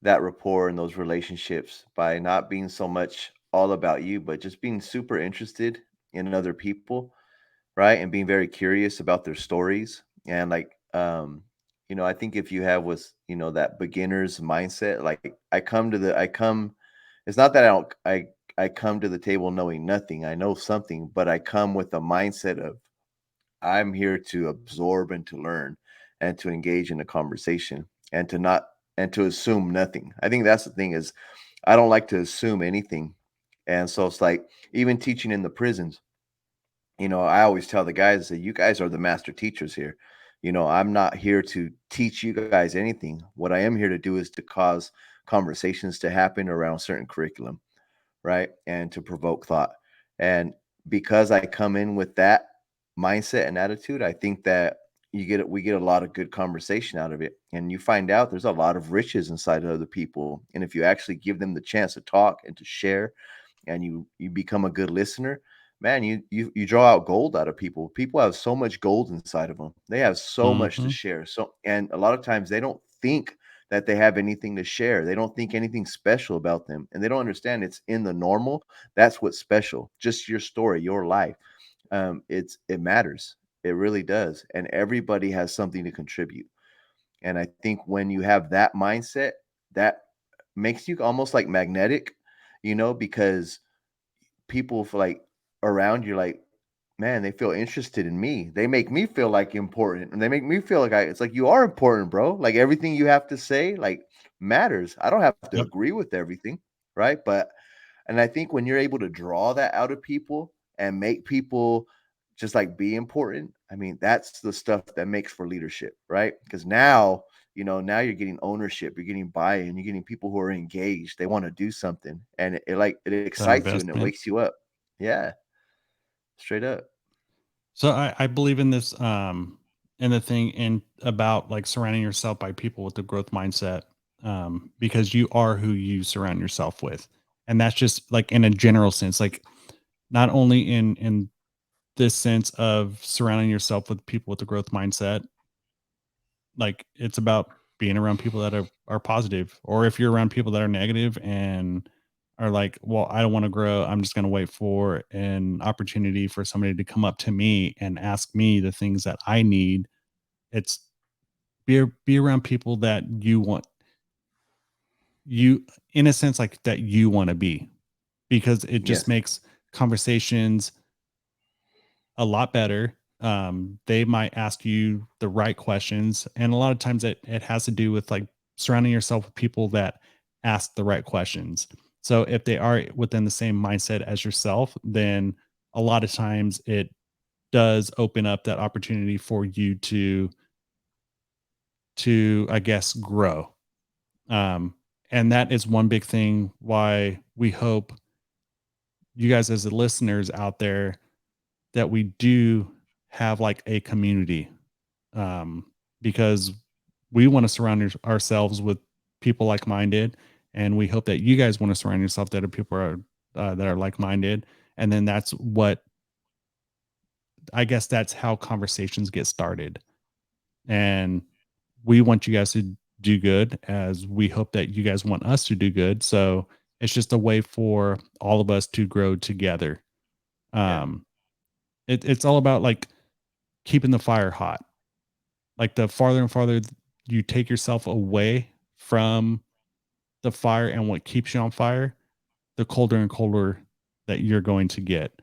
Speaker 2: that rapport and those relationships by not being so much all about you, but just being super interested in other people, right? And being very curious about their stories. And like, I think if you have with, that beginner's mindset, like it's not that I come to the table knowing nothing. I know something, but I come with a mindset of I'm here to absorb and to learn and to engage in a conversation and to not and to assume nothing. I think that's the thing is I don't like to assume anything. And so it's like even teaching in the prisons, I always tell the guys that you guys are the master teachers here. I'm not here to teach you guys anything. What I am here to do is to cause conversations to happen around certain curriculum, right? And to provoke thought. And because I come in with that mindset and attitude, I think that we get a lot of good conversation out of it. And you find out there's a lot of riches inside of other people. And if you actually give them the chance to talk and to share and you become a good listener, man, you draw out gold out of people. People have so much gold inside of them. They have so much to
Speaker 1: Hmm.
Speaker 2: share. So and a lot of times they don't think that they have anything to share. They don't think anything special about them, and they don't understand it's in the normal. That's what's special. Just your story, your life. It matters. It really does, and everybody has something to contribute. And I think when you have that mindset, that makes you almost like magnetic, because people feel like around you like, man, they feel interested in me. They make me feel like important and they make me feel like it's like you are important, bro. Like everything you have to say like matters. I don't have to
Speaker 1: Yep.
Speaker 2: agree with everything, right? And I think when you're able to draw that out of people and make people just like be important, I mean, that's the stuff that makes for leadership, right? Because now you're getting ownership, you're getting buy-in, you're getting people who are engaged. They want to do something, and it
Speaker 1: That
Speaker 2: excites you and it
Speaker 1: investment.
Speaker 2: wakes you up. Yeah, straight up.
Speaker 1: So I believe in this in the thing in about like surrounding yourself by people with the growth mindset because you are who you surround yourself with. And that's just like in a general sense, like not only in this sense of surrounding yourself with people with the growth mindset, like it's about being around people that are positive, or if you're around people that are negative and are like, well, I don't want to grow, I'm just going to wait for an opportunity for somebody to come up to me and ask me the things that I need. It's be around people that you in a sense like that you want to be, because it just
Speaker 2: Yes.
Speaker 1: makes conversations a lot better. They might ask you the right questions, and a lot of times it has to do with like surrounding yourself with people that ask the right questions. So if they are within the same mindset as yourself, then a lot of times it does open up that opportunity for you to to, I guess, grow. Um, and that is one big thing why we hope you guys, as the listeners out there, that we do have like a community, um, because we want to surround ourselves with people like minded, and we hope that you guys want to surround yourself that are like minded, and then that's what, I guess, that's how conversations get started, and we want you guys to do good, as we hope that you guys want us to do good. So it's just a way for all of us to grow together.
Speaker 2: Yeah.
Speaker 1: Um, it's all about like keeping the fire hot. Like the farther and farther you take yourself away from the fire and what keeps you on fire, the colder and colder that you're going to get.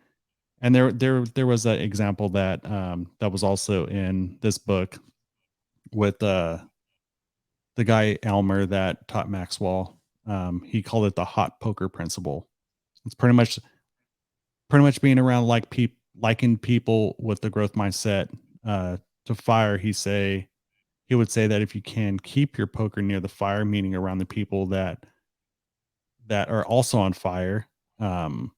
Speaker 1: And there was an example that that was also in this book with the guy Elmer that taught Maxwell. He called it the hot poker principle. It's pretty much being around liking people with the growth mindset to fire. He would say that if you can keep your poker near the fire, meaning around the people that are also on fire, um,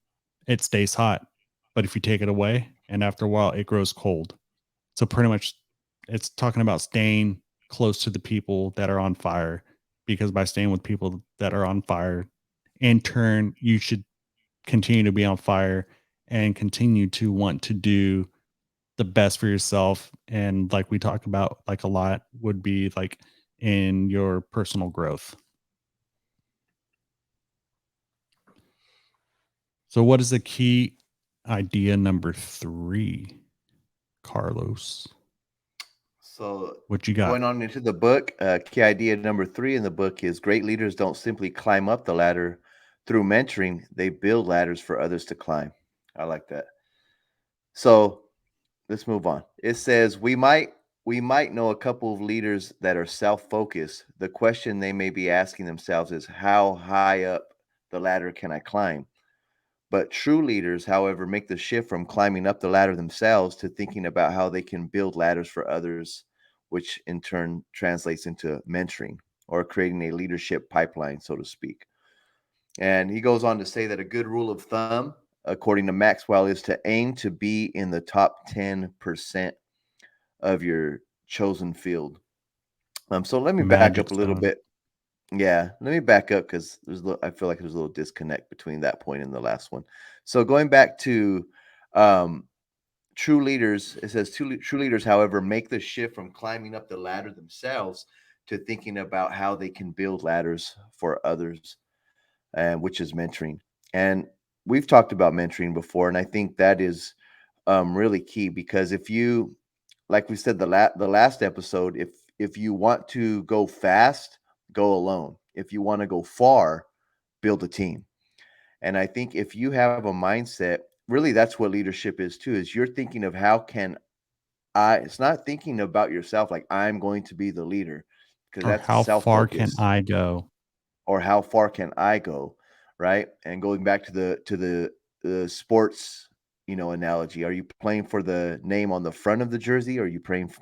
Speaker 1: it stays hot. But if you take it away, and after a while, it grows cold. So pretty much, it's talking about staying close to the people that are on fire, because by staying with people that are on fire, in turn, you should continue to be on fire and continue to want to do the best for yourself. And like we talk about like a lot would be like in your personal growth. So what is the key idea number 3, Carlos?
Speaker 2: So
Speaker 1: What you got?
Speaker 2: going on into the book, key idea number 3 in the book is great leaders don't simply climb up the ladder through mentoring; they build ladders for others to climb. I like that. So let's move on. It says we might know a couple of leaders that are self-focused. The question they may be asking themselves is how high up the ladder can I climb? But true leaders, however, make the shift from climbing up the ladder themselves to thinking about how they can build ladders for others, which in turn translates into mentoring or creating a leadership pipeline, so to speak. And he goes on to say that a good rule of thumb, according to Maxwell, is to aim to be in the top 10% of your chosen field. So let me back up a
Speaker 1: Magic
Speaker 2: little
Speaker 1: zone.
Speaker 2: bit. Yeah, let me back up because I feel like there's a little disconnect between that point and the last one. So going back to um, true leaders, it says true leaders, however, make the shift from climbing up the ladder themselves to thinking about how they can build ladders for others, and which is mentoring. And we've talked about mentoring before, and I think that is really key because if you, like we said the last episode, if you want to go fast, go alone. If you want to go far, build a team. And I think if you have a mindset, really that's what leadership is too, is you're thinking of how can I, it's not thinking about yourself like I'm going to be the leader because
Speaker 1: Or
Speaker 2: that's
Speaker 1: how
Speaker 2: self
Speaker 1: far can
Speaker 2: focus,
Speaker 1: I go?
Speaker 2: or how far can I go, right? And going back to the sports, analogy, are you playing for the name on the front of the jersey, or are you playing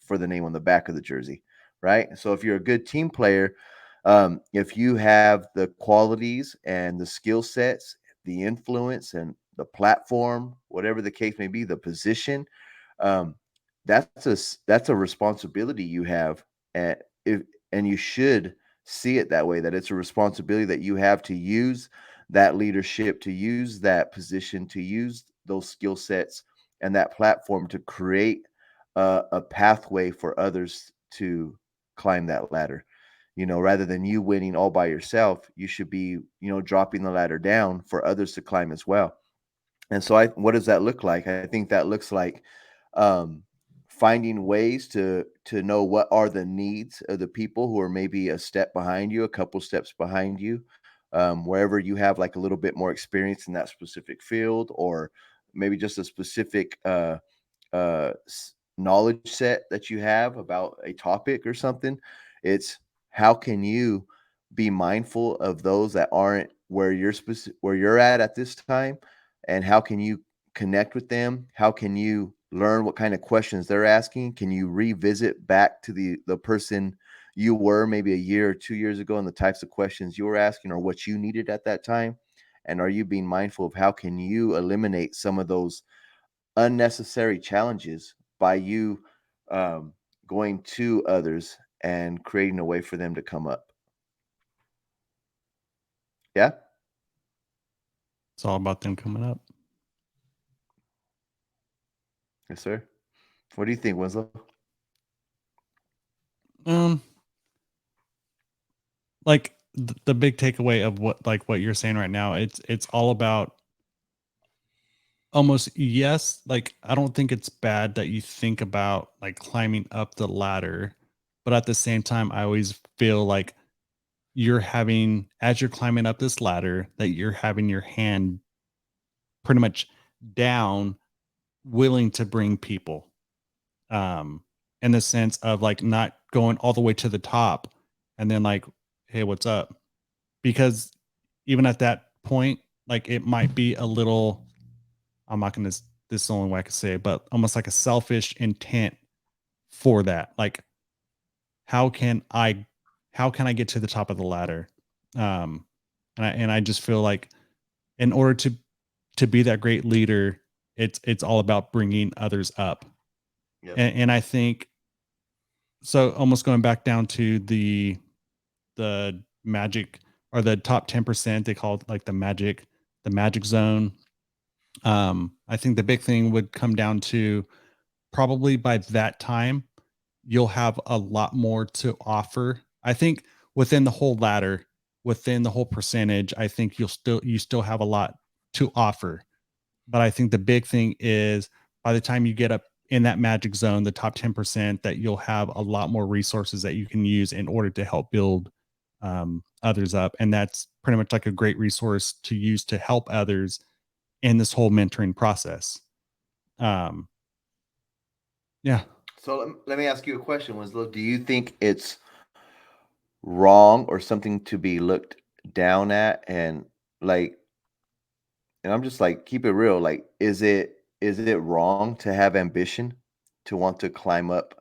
Speaker 2: for the name on the back of the jersey, right? So if you're a good team player, if you have the qualities and the skill sets, the influence and the platform, whatever the case may be, the position, um, that's a responsibility you have, and if and you should see it that way, that it's a responsibility that you have to use that leadership, to use that position, to use those skill sets and that platform to create a pathway for others to climb that ladder. Rather than you winning all by yourself, you should be, dropping the ladder down for others to climb as well. And so, what does that look like? I think that looks like um, finding ways to know what are the needs of the people who are maybe a step behind you, a couple steps behind you, wherever you have like a little bit more experience in that specific field, or maybe just a specific knowledge set that you have about a topic or something. It's how can you be mindful of those that aren't where you're at this time, and how can you connect with them? How can you learn what kind of questions they're asking? Can you revisit back to the person you were maybe a year or 2 years ago and the types of questions you were asking or what you needed at that time? And are you being mindful of how can you eliminate some of those unnecessary challenges by you um, going to others and creating a way for them to come up? Yeah.
Speaker 1: It's all about them coming up.
Speaker 2: Yes, sir. What do you think, Winslow?
Speaker 1: Um, like the big takeaway of what you're saying right now, it's all about almost yes. Like I don't think it's bad that you think about like climbing up the ladder, but at the same time, I always feel like you're having as you're climbing up this ladder that you're having your hand pretty much down, willing to bring people. In the sense of like not going all the way to the top and then like, hey, what's up? Because even at that point, like it might be a little, I'm not gonna this is the only way I can say it, but almost like a selfish intent for that. Like, how can I how can I get to the top of the ladder? Um and I just feel like in order to be that great leader, it's all about bringing others up.
Speaker 2: Yep.
Speaker 1: And I think so almost going back down to the magic or the top 10%, they call it like the magic zone. I think the big thing would come down to probably by that time you'll have a lot more to offer. I think within the whole ladder, within the whole percentage, I think you still have a lot to offer. But I think the big thing is by the time you get up in that magic zone, the top 10%, that you'll have a lot more resources that you can use in order to help build others up. And that's pretty much like a great resource to use to help others in this whole mentoring process. Um, yeah.
Speaker 2: So let me ask you a question, Winslow. Do you think it's wrong or something to be looked down at? And like, and I'm just like, keep it real. Like, is it wrong to have ambition to want to climb up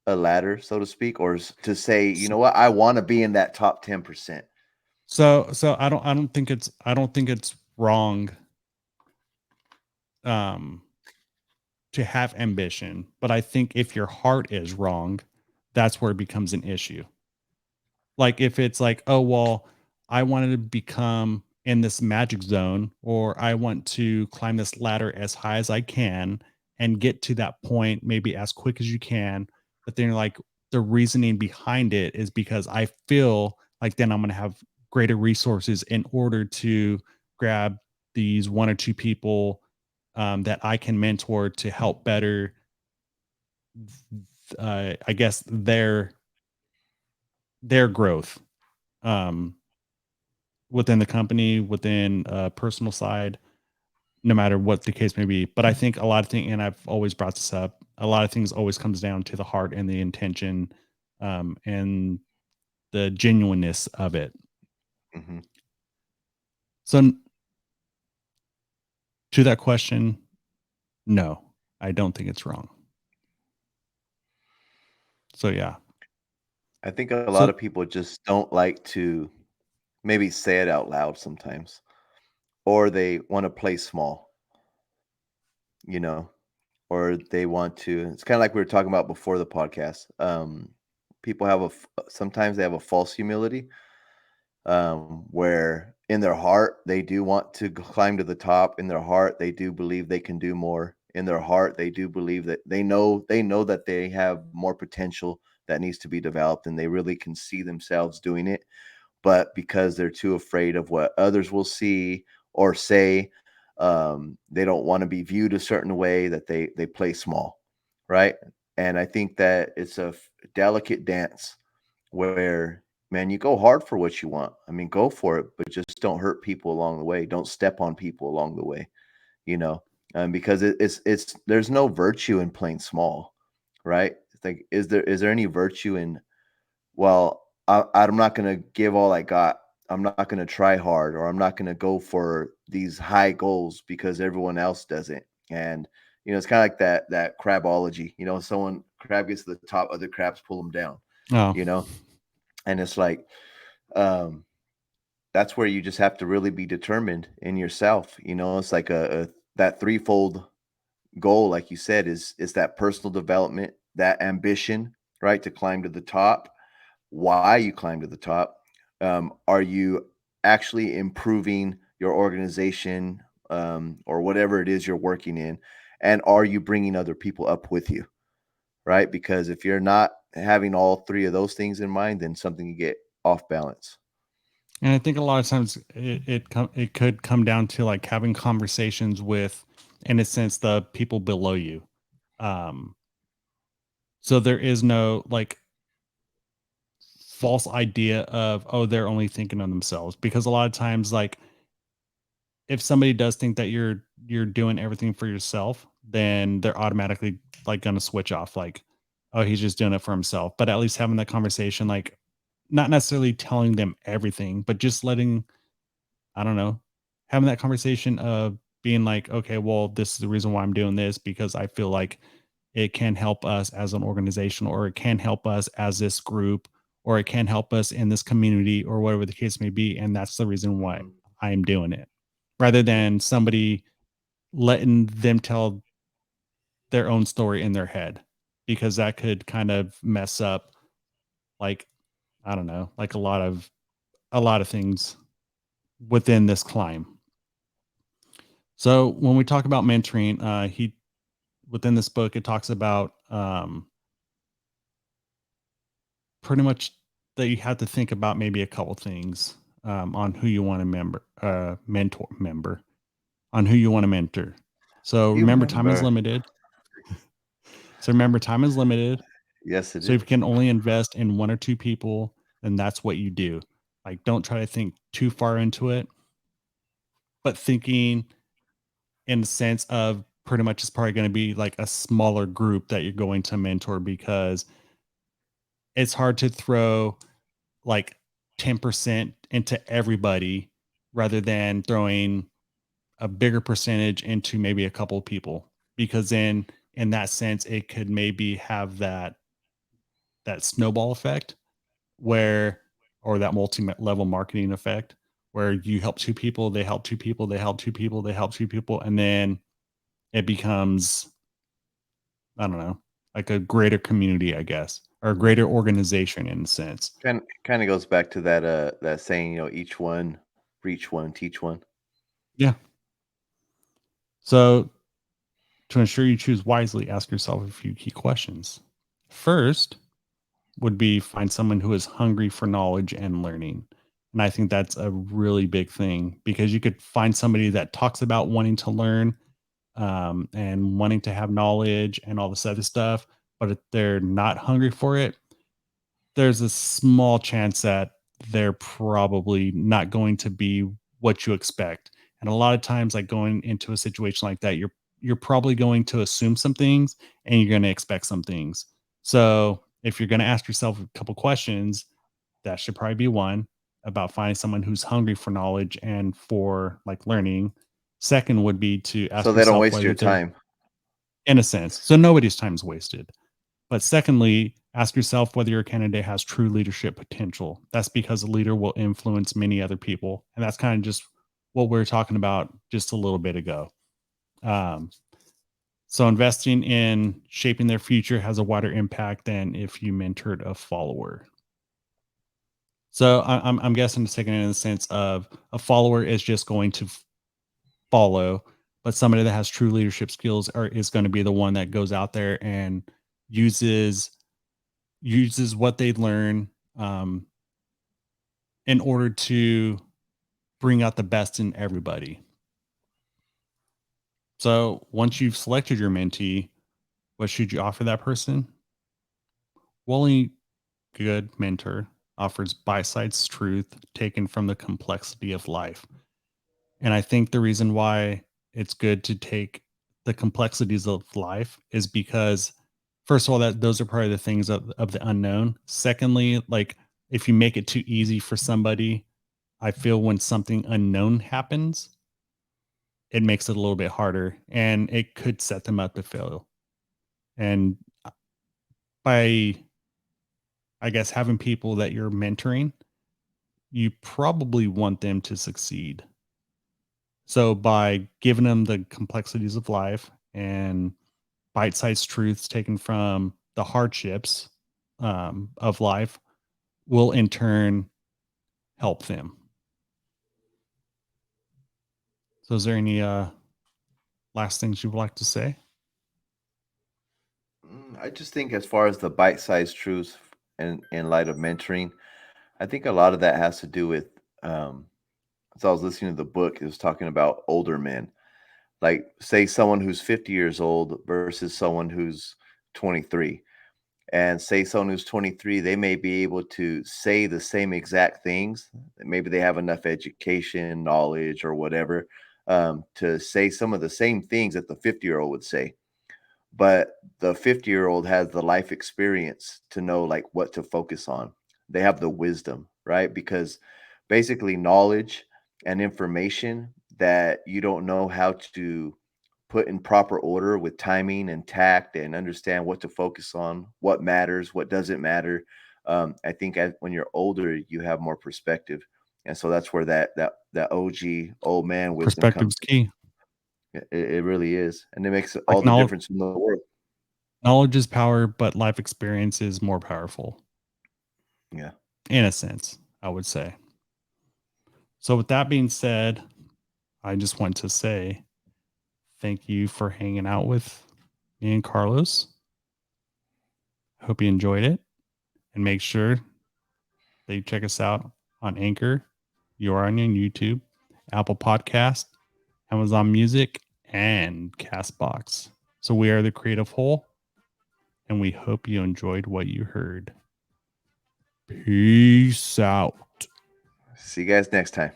Speaker 2: a ladder, so to speak, or to say, you
Speaker 1: So,
Speaker 2: know what, I want to be in that top 10%?
Speaker 1: so I don't think it's wrong um to have ambition, but I think if your heart is wrong, that's where it becomes an issue. Like if it's like, oh well, I wanted to become in this magic zone, or I want to climb this ladder as high as I can and get to that point maybe as quick as you can. But then like the reasoning behind it is because I feel like then I'm gonna have greater resources in order to grab these one or two people that I can mentor to help better I guess their growth um within the company, within a personal side, no matter what the case may be. But I think a lot of things, and I've always brought this up, a lot of things always comes down to the heart and the intention, and the genuineness of it.
Speaker 2: Hmm.
Speaker 1: So to that question, no, I don't think it's wrong. So yeah.
Speaker 2: I think a lot
Speaker 1: So
Speaker 2: of people just don't like to maybe say it out loud sometimes, or they want to play small, you know, or they want to. It's kind of like we were talking about before the podcast. People have sometimes they have a false humility, where in their heart they do want to climb to the top. In their heart, they do believe they can do more. In their heart, they do believe that they know that they have more potential that needs to be developed, and they really can see themselves doing it. But because they're too afraid of what others will see or say, they don't want to be viewed a certain way, that they play small, right? And I think that it's a delicate dance where, man, you go hard for what you want. I mean, go for it, but just don't hurt people along the way. Don't step on people along the way, you know, because it's there's no virtue in playing small, right? It's like, is there any virtue in, well, I'm not going to give all I got. I'm not going to try hard, or I'm not going to go for these high goals because everyone else does it. And It's kind of like that crabology. Someone crab gets to the top, other crabs pull them down.
Speaker 1: Oh,
Speaker 2: You know, and it's like, um, that's where you just have to really be determined in yourself. It's like a that threefold goal, like you said, is that personal development, that ambition, right, to climb to the top. Why you climb to the top? Are you actually improving your organization, or whatever it is you're working in, and are you bringing other people up with you, right? Because if you're not having all three of those things in mind, then something can get off balance.
Speaker 1: and I think a lot of times it could come down to like having conversations with, in a sense, the people below you. Um, so there is no like false idea of, oh, they're only thinking of themselves, because a lot of times, like, if somebody does think that you're doing everything for yourself, then they're automatically like going to switch off, like, oh, he's just doing it for himself. But at least having that conversation, like, not necessarily telling them everything, but just letting, I don't know, having that conversation of being like, okay, well, this is the reason why I'm doing this, because I feel like it can help us as an organization, or it can help us as this group, or it can help us in this community, or whatever the case may be. And that's the reason why
Speaker 2: Mhm.
Speaker 1: I am doing it, rather than somebody letting them tell their own story in their head, because that could kind of mess up, like, I don't know, like a lot of things within this climb. So when we talk about mentoring, he within this book, it talks about pretty much that you have to think about maybe a couple things, on who you want to mentor on who you want to mentor. So
Speaker 2: You
Speaker 1: remember, time is
Speaker 2: remember?
Speaker 1: limited. So remember, time is limited.
Speaker 2: Yes, it
Speaker 1: So if you
Speaker 2: is.
Speaker 1: can only invest in one or two people, then that's what you do. Like, don't try to think too far into it, but thinking in the sense of pretty much it's probably going to be like a smaller group that you're going to mentor, because it's hard to throw like 10% into everybody rather than throwing a bigger percentage into maybe a couple of people, because then in that sense it could maybe have that snowball effect where, or that multi-level marketing effect, where you help two people, they help two people, they help two people, they help two people, and then it becomes, I don't know, like a greater community, I guess, or a greater organization in a sense.
Speaker 2: Kind of goes back to that saying, each one reach one, teach one.
Speaker 1: Yeah. So to ensure you choose wisely, ask yourself a few key questions. First would be find someone who is hungry for knowledge and learning. And I think that's a really big thing, because you could find somebody that talks about wanting to learn, and wanting to have knowledge and all this other stuff, but if they're not hungry for it, there's a small chance that they're probably not going to be what you expect. And a lot of times, like, going into a situation like that, you're probably going to assume some things and you're going to expect some things. So if you're going to ask yourself a couple questions, that should probably be one, about finding someone who's hungry for knowledge and for like learning. Second would be to
Speaker 2: So
Speaker 1: ask
Speaker 2: they don't
Speaker 1: yourself
Speaker 2: waste
Speaker 1: whether
Speaker 2: your
Speaker 1: they're,
Speaker 2: time.
Speaker 1: in a sense, so nobody's time is wasted. But secondly, ask yourself whether your candidate has true leadership potential. That's because a leader will influence many other people. And that's kind of just what we were talking about just a little bit ago. Um, so investing in shaping their future has a wider impact than if you mentored a follower. So I'm guessing it's taken in the sense of a follower is just going to follow, but somebody that has true leadership skills is going to be the one that goes out there and uses what they learn, um, in order to bring out the best in everybody. So once you've selected your mentee, what should you offer that person? Well, any good mentor offers bite-sized truth taken from the complexity of life. And I think the reason why it's good to take the complexities of life is because, first of all, that those are probably the things of the unknown. Secondly, like, if you make it too easy for somebody, I feel when something unknown happens, it makes it a little bit harder and it could set them up to fail. And by, I guess, having people that you're mentoring, you probably want them to succeed. So by giving them the complexities of life and bite-sized truths taken from the hardships of life will in turn help them. So is there any last things you would like to say?
Speaker 2: I just think as far as the bite-sized truths in light of mentoring, I think a lot of that has to do with as I was listening to the book, it was talking about older men. Like say someone who's 50 years old versus someone who's 23. And say someone who's 23, they may be able to say the same exact things. Maybe they have enough education, knowledge, or whatever to say some of the same things that the 50-year-old would say, but the 50-year-old has the life experience to know like what to focus on. They have the wisdom, right? Because basically knowledge and information that you don't know how to put in proper order with timing and tact and understand what to focus on, what matters, what doesn't matter. I think when you're older, you have more perspective, and so that's where that OG old man wisdom
Speaker 1: Perspective
Speaker 2: comes
Speaker 1: is key.
Speaker 2: in. It really is, and it makes all
Speaker 1: Like
Speaker 2: the difference in the world.
Speaker 1: knowledge is power, but life experience is more powerful
Speaker 2: Yeah.
Speaker 1: in a sense, I would say. So with that being said, I just want to say thank you for hanging out with me and Carlos. I hope you enjoyed it and make sure that you check us out on Anchor, Your Onion, YouTube, Apple Podcast, Amazon Music, and Castbox. So we are the Creative Whole, and we hope you enjoyed what you heard. Peace out.
Speaker 2: See you guys next time.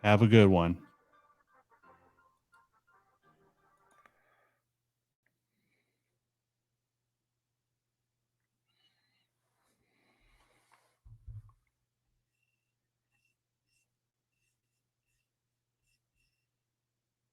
Speaker 1: Have a good one.